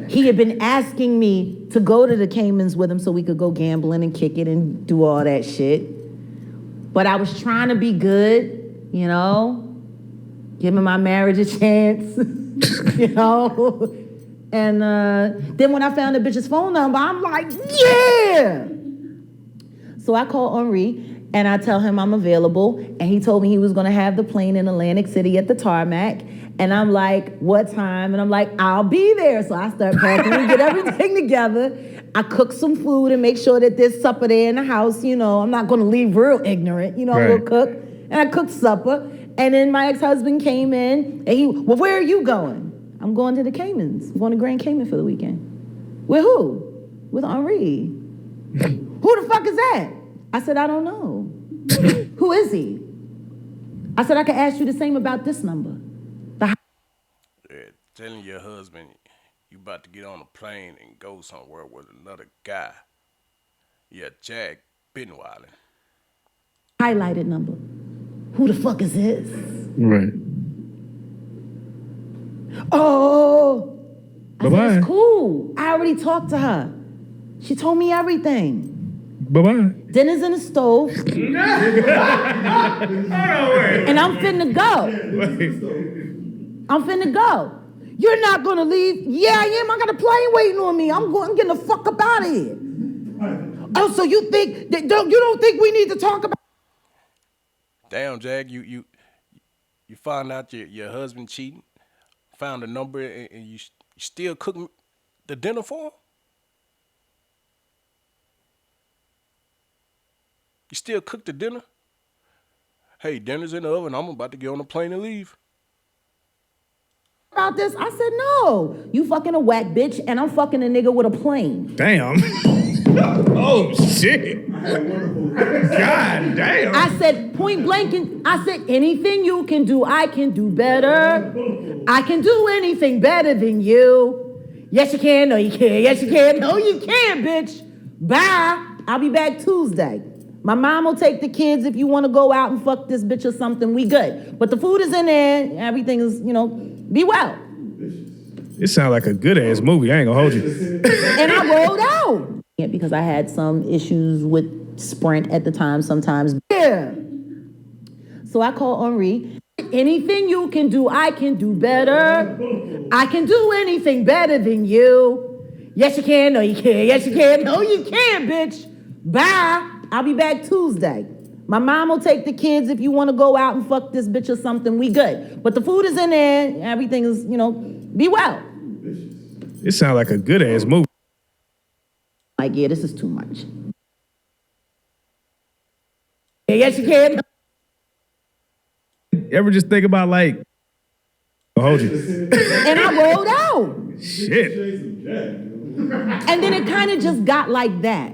He had been asking me to go to the Caymans with him so we could go gambling and kick it and do all that shit. But I was trying to be good, you know, giving my marriage a chance, you know. And then when I found the bitch's phone number, I'm like, yeah. So I call Henri and I tell him I'm available. And he told me he was gonna have the plane in Atlantic City at the tarmac. And I'm like, what time? And I'm like, I'll be there. So I start packing and get everything together. I cook some food and make sure that there's supper there in the house. You know, I'm not gonna leave real ignorant. You know, Right. we'll cook. And I cooked supper. And then my ex-husband came in and well, where are you going? I'm going to the Caymans. I'm going to Grand Cayman for the weekend. With who? With Henri. Who the fuck is that? I said, I don't know. Who is he? I said, I could ask you the same about this number. Telling your husband you about to get on a plane and go somewhere with another guy. Yeah, Jack been wildin'. Highlighted number. Who the fuck is this? Right. Oh, I said, Bye-bye. it's cool. I already talked to her. She told me everything. Bye-bye. Dinner's in the stove. And I'm finna go. I'm finna go. You're not gonna leave? Yeah, I am. I got a plane waiting on me. I'm getting the fuck up out of here. Oh, so you think that you don't think we need to talk about? Damn, Jag, you found out your husband cheating, found a number, and you still cooking the dinner for him? You still cook the dinner? Hey, dinner's in the oven. I'm about to get on a plane and leave. About this? I said, no. You fucking a whack bitch, and I'm fucking a nigga with a plane. Damn. Oh, shit. God damn. I said, point blank, and I said, anything you can do, I can do better. I can do anything better than you. Yes, you can. No, you can't. Yes, you can. No, you can't, bitch. Bye. I'll be back Tuesday. My mom will take the kids if you want to go out and fuck this bitch or something. We good. But the food is in there. Everything is, you know, be well. It sounds like a good-ass movie. I ain't gonna hold you. And I rolled out. Because I had some issues with Sprint at the time sometimes. Yeah. So I called Henri. Anything you can do, I can do better. I can do anything better than you. Yes, you can. No, you can't. Yes, you can. No, you can't, bitch. Bye. I'll be back Tuesday. My mom will take the kids if you want to go out and fuck this bitch or something. We good. But the food is in there. Everything is, you know, be well. It sounds like a good-ass movie. Like, yeah, this is too much. Yes, you can. Ever just think about, like, I'll hold you. And I rolled out. Shit. And then it kind of just got like that.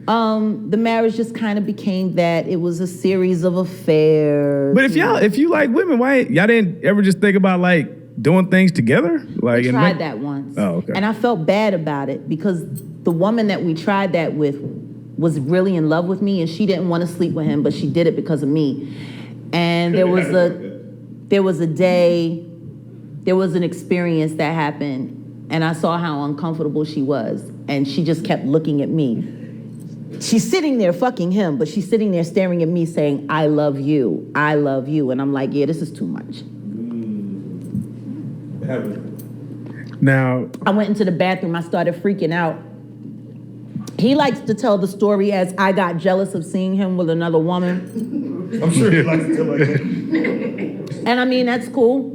The marriage just kind of became that. It was a series of affairs. But if you like women, why y'all didn't ever just think about, like, doing things together? Like, we tried that once. Oh, okay. And I felt bad about it because the woman that we tried that with was really in love with me and she didn't want to sleep with him, but she did it because of me. And there was a day, there was an experience that happened, and I saw how uncomfortable she was, and she just kept looking at me. She's sitting there fucking him, but she's sitting there staring at me saying, I love you, and I'm like, yeah, this is too much. Now, I went into the bathroom, I started freaking out. He likes to tell the story as I got jealous of seeing him with another woman. I'm sure he likes to tell like that. And I mean, that's cool.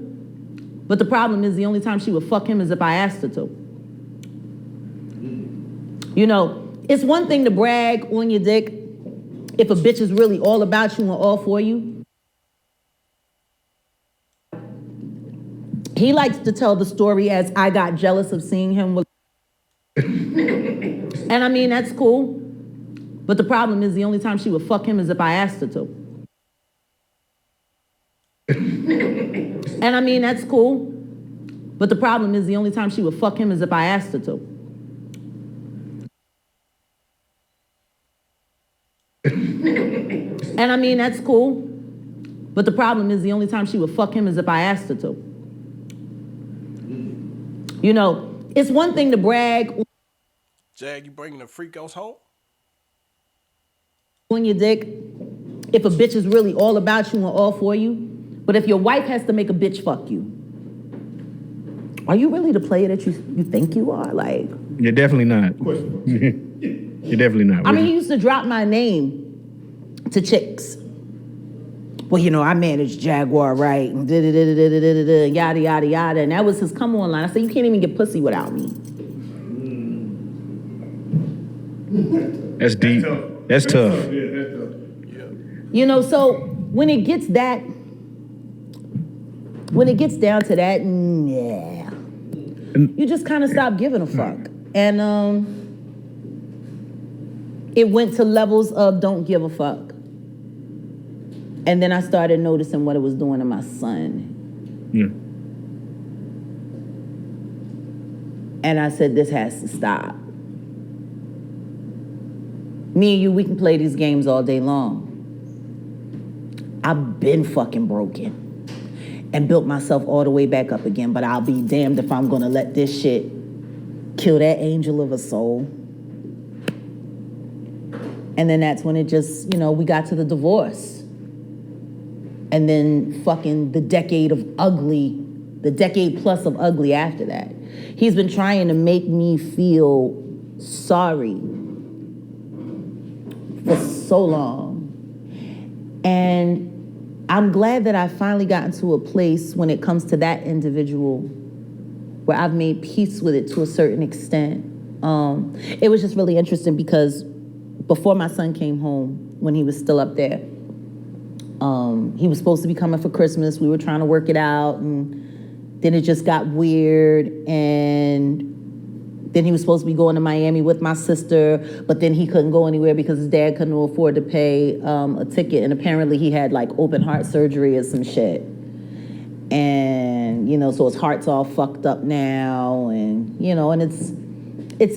But the problem is the only time she would fuck him is if I asked her to. You know, it's one thing to brag on your dick if a bitch is really all about you and all for you. He likes to tell the story as I got jealous of seeing him with. And I mean, that's cool. But the problem is the only time she would fuck him is if I asked her to. And I mean, that's cool. But the problem is the only time she would fuck him is if I asked her to. And I mean, that's cool. But the problem is the only time she would fuck him is if I asked her to. You know, it's one thing to brag Jag, you bringing the freakos home? on your dick if a bitch is really all about you and all for you. But if your wife has to make a bitch fuck you, are you really the player that you think you are? Like, you're definitely not. You're definitely not. I mean, he used to drop my name to chicks. Well, you know, I managed Jaguar Wright and yada, yada, yada. And that was his come on line. I said, you can't even get pussy without me. That's deep. That's tough. You know, so when it gets down to that, yeah, you just kind of stop giving a fuck. And it went to levels of don't give a fuck. And then I started noticing what it was doing to my son. Yeah. And I said, this has to stop. Me and you, we can play these games all day long. I've been fucking broken and built myself all the way back up again, but I'll be damned if I'm gonna let this shit kill that angel of a soul. And then that's when it just, you know, we got to the divorce. And then fucking the decade plus of ugly after that. He's been trying to make me feel sorry for so long. And I'm glad that I finally gotten to a place when it comes to that individual where I've made peace with it to a certain extent. It was just really interesting because before my son came home, when he was still up there, he was supposed to be coming for Christmas. We were trying to work it out, and then it just got weird. And then he was supposed to be going to Miami with my sister, but then he couldn't go anywhere because his dad couldn't afford to pay a ticket. And apparently he had like open heart surgery or some shit. And, you know, so his heart's all fucked up now. And, you know, and it's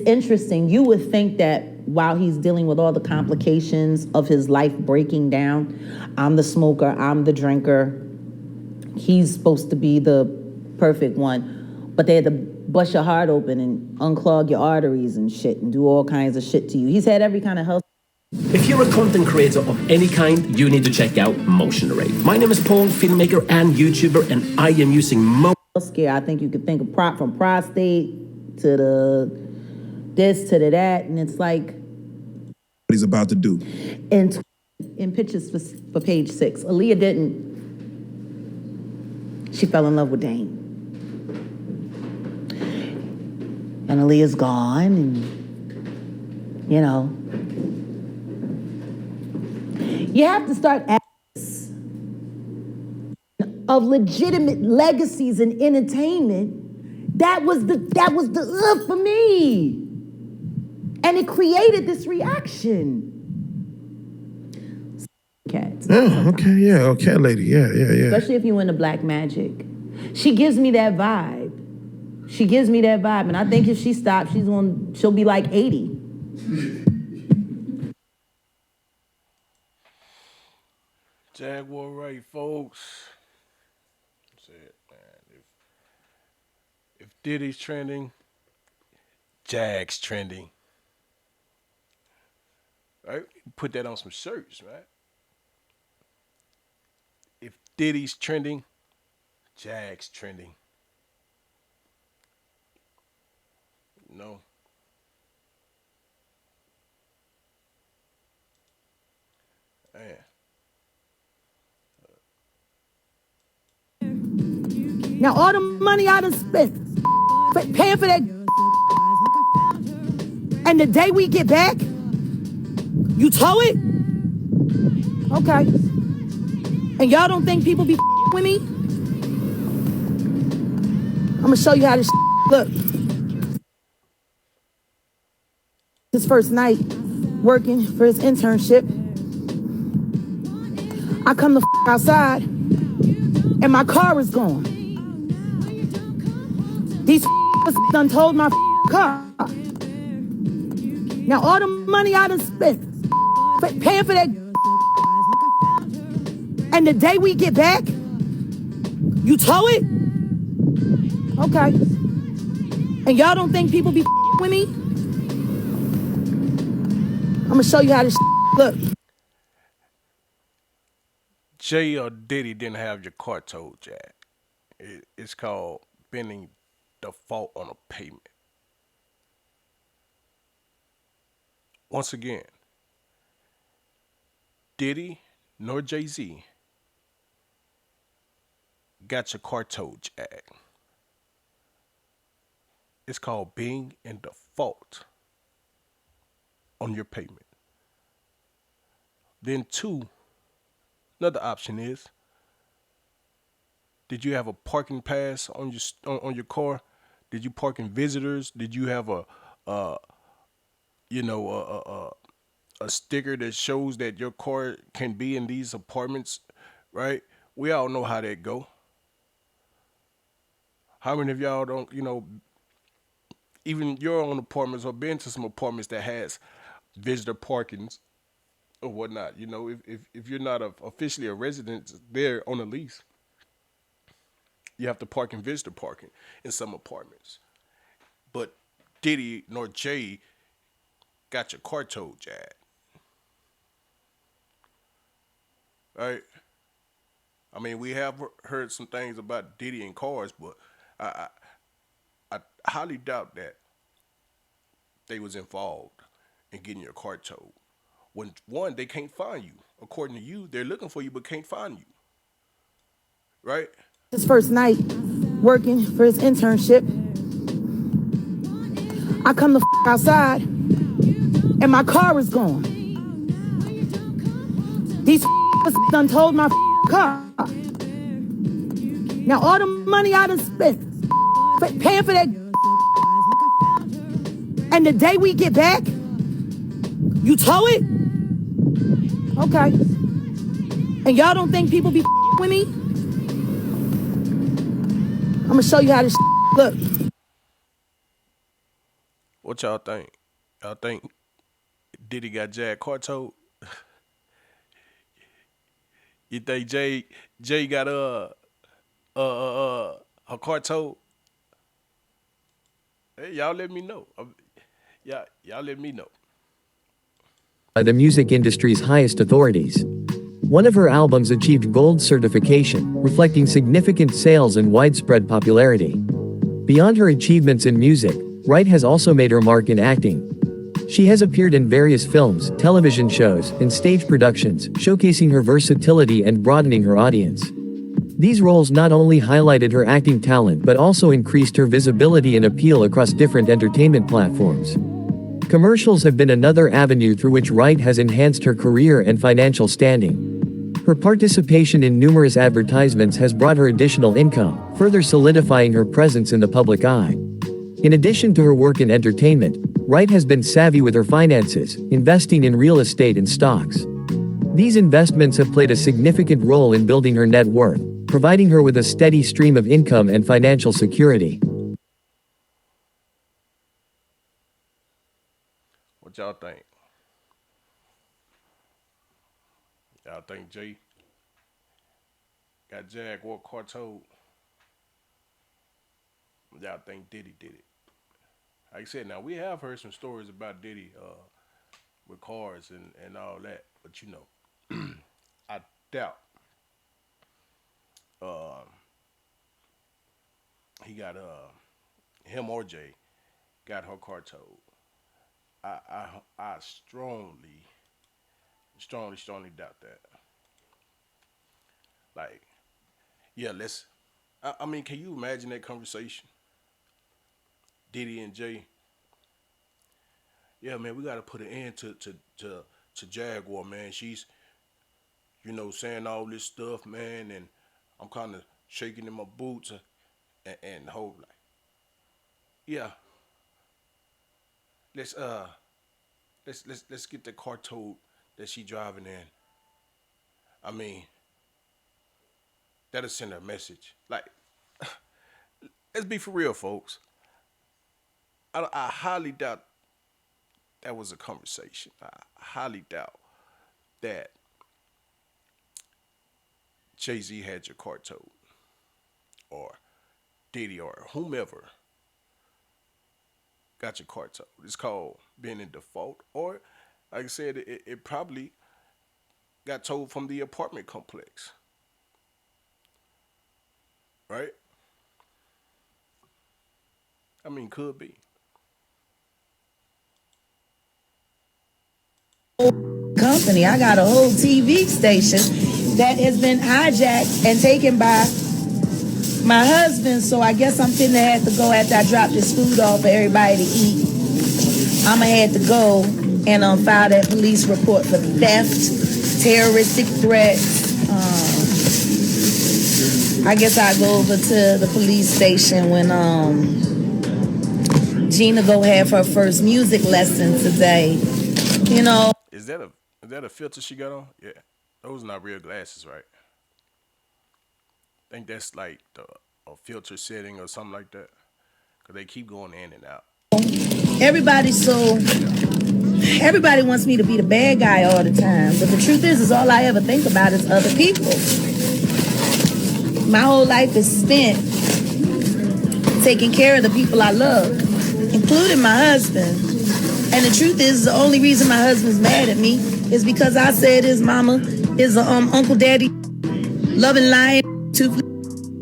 interesting. You would think that while he's dealing with all the complications of his life breaking down, I'm the smoker, I'm the drinker, he's supposed to be the perfect one. But they had to bust your heart open and unclog your arteries and shit and do all kinds of shit to you. He's had every kind of health. If you're a content creator of any kind, you need to check out Motion Array. My name is Paul, filmmaker and YouTuber, and I am using Scare. I think you could think of from prostate to the this to the that, and it's like what he's about to do. In pictures for page 6, Aaliyah didn't. She fell in love with Dane. And Aaliyah's gone, and, you know. You have to start of legitimate legacies in entertainment. That was the for me. And it created this reaction. Cats. Oh, okay, yeah, okay, lady, yeah. Especially if you into black magic. She gives me that vibe. And I think if she stops, she'll be like 80. Jaguar Wright, folks. Said, man, if Diddy's trending, Jag's trending. Right? Put that on some shirts, right? If Diddy's trending, Jag's trending. No. Man. Now all the money I done spent paying for that, and the day we get back, you tow it? Okay. And y'all don't think people be with me? I'm gonna show you how this look. His first night working for his internship, I come the outside, and my car is gone. These done told my car. Now all the money I done spent paying for that, and the day we get back, you tow it? Okay. And y'all don't think people be with me? I'm gonna show you how this look. Jay or Diddy didn't have your car towed, Jack. It's called bending default on a payment. Once again, Diddy nor Jay-Z got your car towed, Jack. It's called being in default on your payment. Then two, another option is, did you have a parking pass on your car? Did you park in visitors? Did you have a a sticker that shows that your car can be in these apartments, right? We all know how that go. How many of y'all don't, even your own apartments or been to some apartments that has visitor parkings or whatnot? If you're not officially a resident there on a lease, you have to park in visitor parking in some apartments. But Diddy nor Jay got your car towed, Jack. Right? I mean, we have heard some things about Diddy and cars, but I highly doubt that they was involved in getting your car towed. When one, they can't find you. According to you, they're looking for you but can't find you. Right? His first night working for his internship, I come the outside, and my car is gone. These done told my car. Now all the money I done spent paying for that, and the day we get back, you tow it? Okay. And y'all don't think people be with me? I'm gonna show you how this look. What y'all think? Y'all think Diddy got Jag car towed? You think Jay got her car towed? Hey, y'all let me know. Y'all let me know. By the music industry's highest authorities. One of her albums achieved gold certification, reflecting significant sales and widespread popularity. Beyond her achievements in music, Wright has also made her mark in acting. She has appeared in various films, television shows, and stage productions, showcasing her versatility and broadening her audience. These roles not only highlighted her acting talent but also increased her visibility and appeal across different entertainment platforms. Commercials have been another avenue through which Wright has enhanced her career and financial standing. Her participation in numerous advertisements has brought her additional income, further solidifying her presence in the public eye. In addition to her work in entertainment, Wright has been savvy with her finances, investing in real estate and stocks. These investments have played a significant role in building her net worth, providing her with a steady stream of income and financial security. What y'all think? Y'all think Jay got Jaguar cartoed. Y'all think Diddy did it? Like I said, now we have heard some stories about Diddy with cars and all that, but you know, I doubt uh, he got him or Jay got her car towed. I strongly doubt that. Like, yeah, let's. I mean, can you imagine that conversation? Diddy and Jay. Yeah, man, we got to put an end to Jaguar, man. She's, saying all this stuff, man, and I'm kind of shaking in my boots and hold like, yeah, let's let's get the car towed that she driving in. I mean, that'll send a message. Like, let's be for real, folks. I highly doubt that was a conversation. I highly doubt that Jay-Z had your car towed, or Diddy, or whomever got your car towed. It's called being in default, or like I said, it probably got towed from the apartment complex, right? I mean, could be. Company. I got a whole TV station that has been hijacked and taken by my husband, so I guess I'm finna have to go after I drop this food off for everybody to eat. I'ma have to go and file that police report for theft, terroristic threats. I guess I'll go over to the police station when Gina go have her first music lesson today. Is that a filter she got on? Yeah, those are not real glasses, right? I think that's like a filter setting or something like that, because they keep going in and out. Everybody wants me to be the bad guy all the time, but the truth is all I ever think about is other people. My whole life is spent taking care of the people I love, including my husband. And the truth is, the only reason my husband's mad at me is because I said his mama is Uncle Daddy, loving, lying, toothless,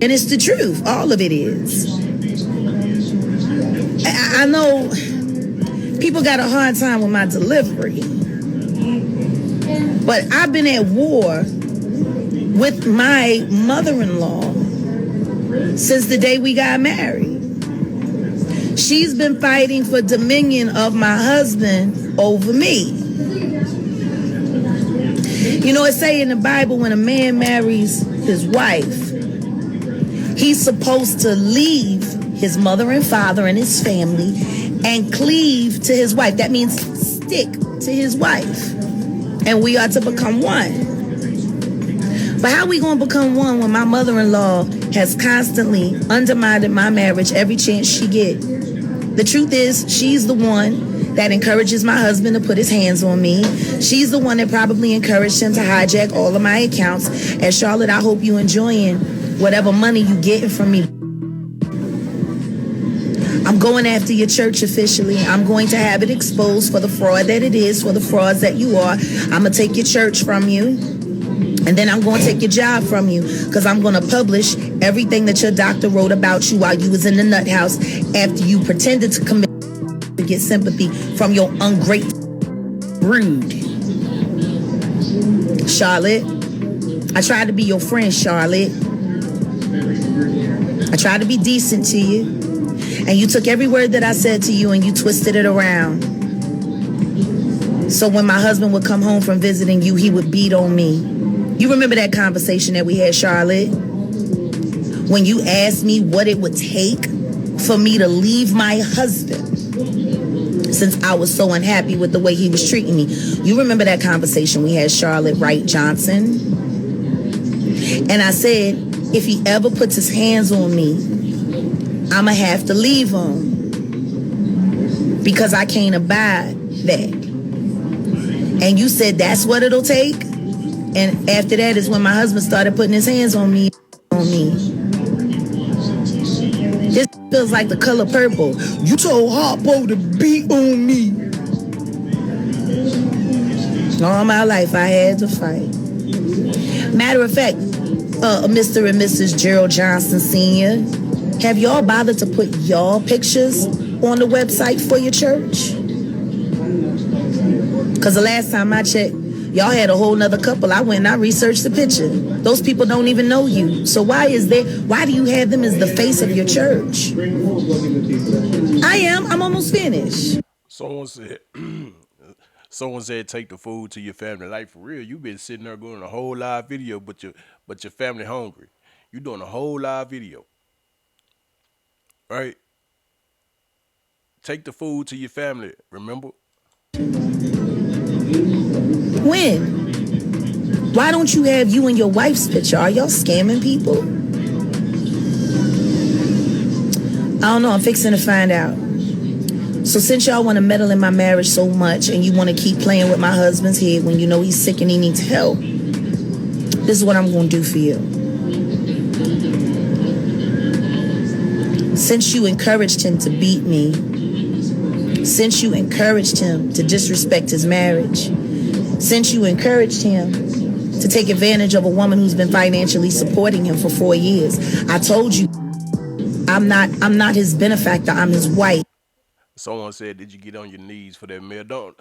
and it's the truth. All of it is. I know people got a hard time with my delivery, but I've been at war with my mother-in-law since the day we got married. She's been fighting for dominion of my husband over me. It say in the Bible, when a man marries his wife, he's supposed to leave his mother and father and his family and cleave to his wife. That means stick to his wife. And we are to become one. But how we going to become one when my mother-in-law has constantly undermined my marriage every chance she get? The truth is, she's the one that encourages my husband to put his hands on me. She's the one that probably encouraged him to hijack all of my accounts. And Charlotte, I hope you enjoying whatever money you getting from me. I'm going after your church officially. I'm going to have it exposed for the fraud that it is, for the frauds that you are. I'm going to take your church from you. And then I'm going to take your job from you, because I'm going to publish everything that your doctor wrote about you while you was in the nut house after you pretended to commit to get sympathy from your ungrateful brood. Charlotte, I tried to be your friend, Charlotte. I tried to be decent to you, and you took every word that I said to you and you twisted it around. So when my husband would come home from visiting you, he would beat on me. You remember that conversation that we had, Charlotte? When you asked me what it would take for me to leave my husband, since I was so unhappy with the way he was treating me. You remember that conversation we had, Charlotte Wright Johnson? And I said, if he ever puts his hands on me, I'ma have to leave him, because I can't abide that. And you said that's what it'll take? And after that is when my husband started putting his hands on me. on me. This feels like The Color Purple. You told Harpo to beat on me. All my life I had to fight. Matter of fact, Mr. and Mrs. Gerald Johnson Sr., have y'all bothered to put y'all pictures on the website for your church? Because the last time I checked, y'all had a whole nother couple. I went and I researched the picture. Those people don't even know you. So why do you have them as the face of your church? I'm almost finished. Someone said take the food to your family. Like, for real, you been sitting there doing a whole live video, but your family hungry. You doing a whole live video. Right? Take the food to your family, remember? When? Why don't you have you and your wife's picture? Are y'all scamming people? I don't know, I'm fixing to find out. So since y'all want to meddle in my marriage so much and you want to keep playing with my husband's head when you know he's sick and he needs help, this is what I'm going to do for you. Since you encouraged him to beat me, since you encouraged him to disrespect his marriage, since you encouraged him to take advantage of a woman who's been financially supporting him for 4 years, I told you I'm not his benefactor, I'm his wife. Someone said, did you get on your knees for that mail?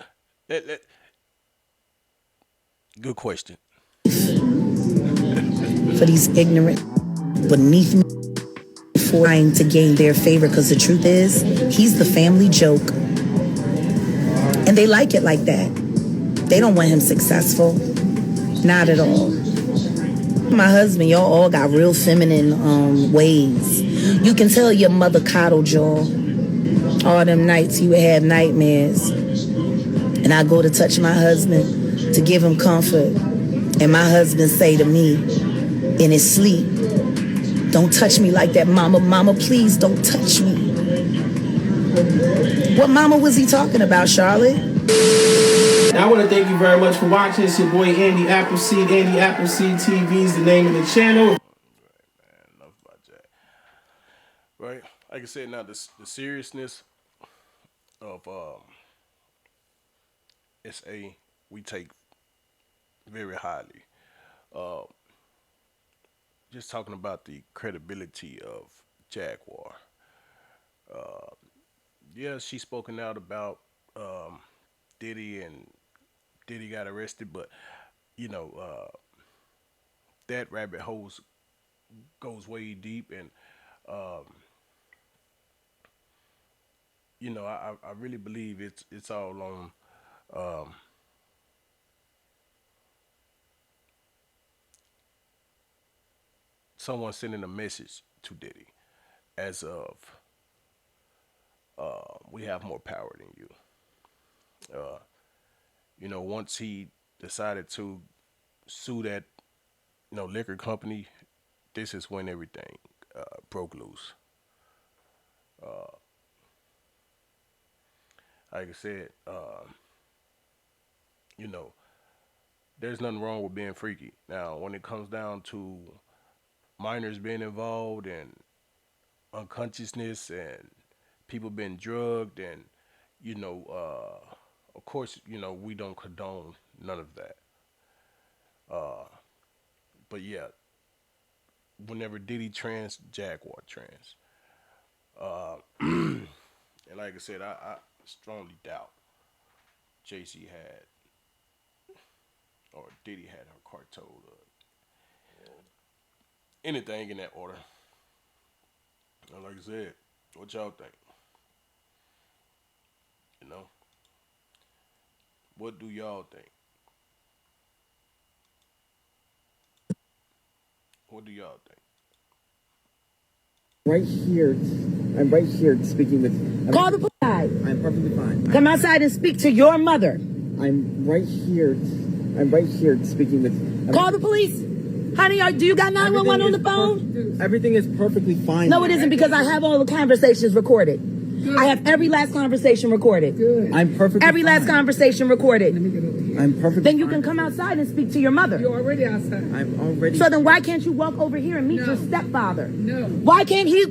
Good question. For these ignorant, beneath me, trying to gain their favor, because the truth is, he's the family joke. And they like it like that. They don't want him successful. Not at all. My husband, y'all all got real feminine ways. You can tell your mother coddled y'all. All them nights you would have nightmares. And I go to touch my husband to give him comfort. And my husband say to me in his sleep, don't touch me like that, mama. Mama, please don't touch me. What mama was he talking about, Charlotte? I want to thank you very much for watching. It's your boy Andy Appleseed. Andy Appleseed TV is the name of the channel. Enough about that. Right? Like I said, now the seriousness of SA we take very highly. Just talking about the credibility of Jaguar. Yeah, she's spoken out about Diddy, and Diddy got arrested, but you know, that rabbit hole goes way deep, and you know, I really believe it's all on someone sending a message to Diddy as of we have more power than you. You know, once he decided to sue that, you know, liquor company, this is when everything broke loose. Like I said, you know, there's nothing wrong with being freaky. Now, when it comes down to minors being involved and unconsciousness and people being drugged, and you know, of course, you know, we don't condone none of that. But yeah, whenever Diddy trans, Jaguar trans. And like I said, I strongly doubt JC had, or Diddy had her cartel, anything in that order. And like I said, what y'all think? You know, what do y'all think? What do y'all think? Right here, I'm right here speaking with. Call the police. I'm perfectly fine. Come outside and speak to your mother. I'm right here speaking with. Call the police. Honey, do you got 911 on the phone? Everything is perfectly fine. No, it isn't, because I have all the conversations recorded. Good. I have every last conversation recorded. Good. I'm perfectly Every last conversation recorded. I'm perfectly Then you fine can with come it. outside and speak to your mother. You're already outside. I'm already. So then why can't you walk over here and meet No. your stepfather? No. Why can't he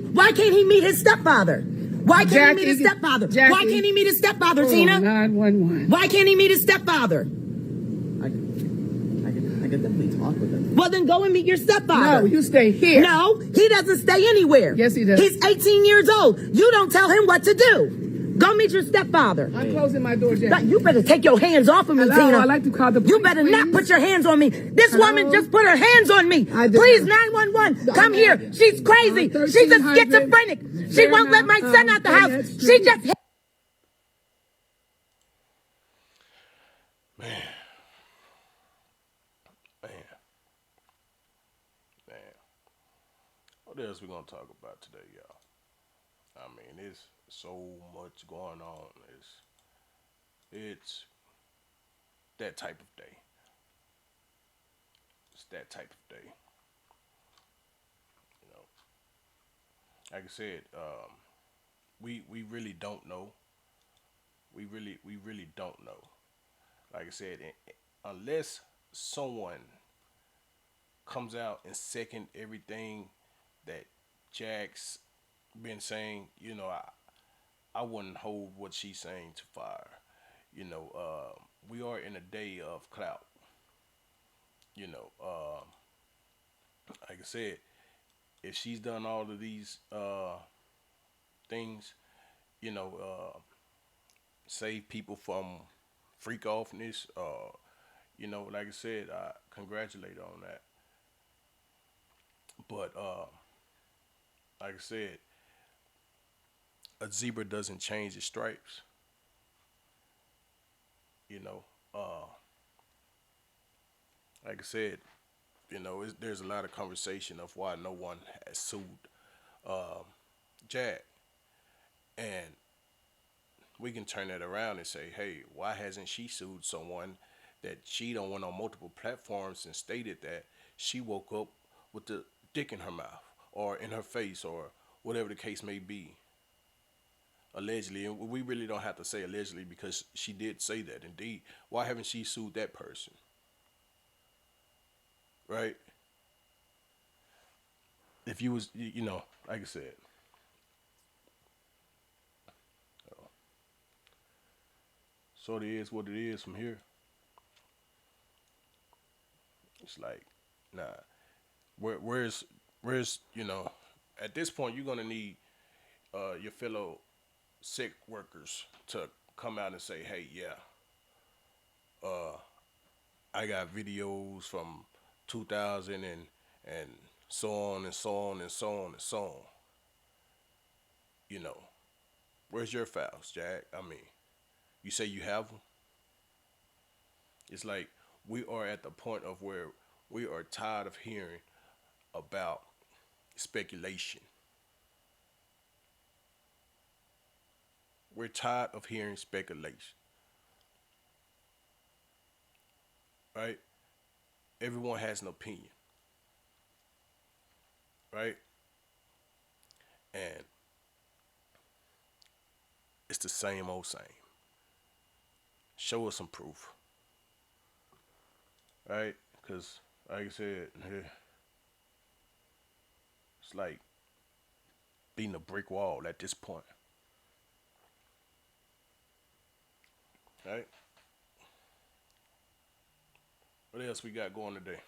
meet his stepfather? Why can't he meet his stepfather? Jackie. Why can't he meet his stepfather, Hold Tina? on, 911. Why can't he meet his stepfather? I can definitely talk with him. Well, then go and meet your stepfather. No, you stay here. No, he doesn't stay anywhere. Yes, he does. He's 18 years old. You don't tell him what to do. Go meet your stepfather. I'm closing my door, Jackie. But you better take your hands off of me, Hello, Tina. I'd like to call the police, You better not please. put your hands on me. This Hello? woman just put her hands on me. I did Please, not. 911, No, come no. here. She's crazy. She's a 1300 schizophrenic. She won't let my son out the house. Burnett She Street. just... Man. What else we gonna talk about today, y'all? I mean, it's so much going on. It's that type of day. It's that type of day. You know, like I said, we really don't know. We really don't know. Like I said, unless someone comes out and second everything that Jack's been saying, you know, I wouldn't hold what she's saying to fire. You know, we are in a day of clout. You know, like I said, if she's done all of these things, you know, save people from freak offness, you know, like I said, I congratulate her on that. But like I said, a zebra doesn't change its stripes. You know, like I said, you know, there's a lot of conversation of why no one has sued Jack, and we can turn that around and say, hey, why hasn't she sued someone that she don't went on multiple platforms and stated that she woke up with the dick in her mouth or in her face or whatever the case may be? Allegedly, and we really don't have to say allegedly because she did say that. Indeed, why haven't she sued that person? Right? If you was, you know, like I said, so it is what it is from here. It's like, nah, where's you know, at this point you're gonna need your fellow sick workers to come out and say, hey, yeah, I got videos from 2000 and so on and so on and so on and so on. You know, where's your files, Jack? I mean, you say you have them. It's like we are at the point of where we are tired of hearing about speculation. We're tired of hearing speculation. Right? Everyone has an opinion. Right? And it's the same old same. Show us some proof. Right? Because, like I said, it's like beating a brick wall at this point. Right? What else we got going today?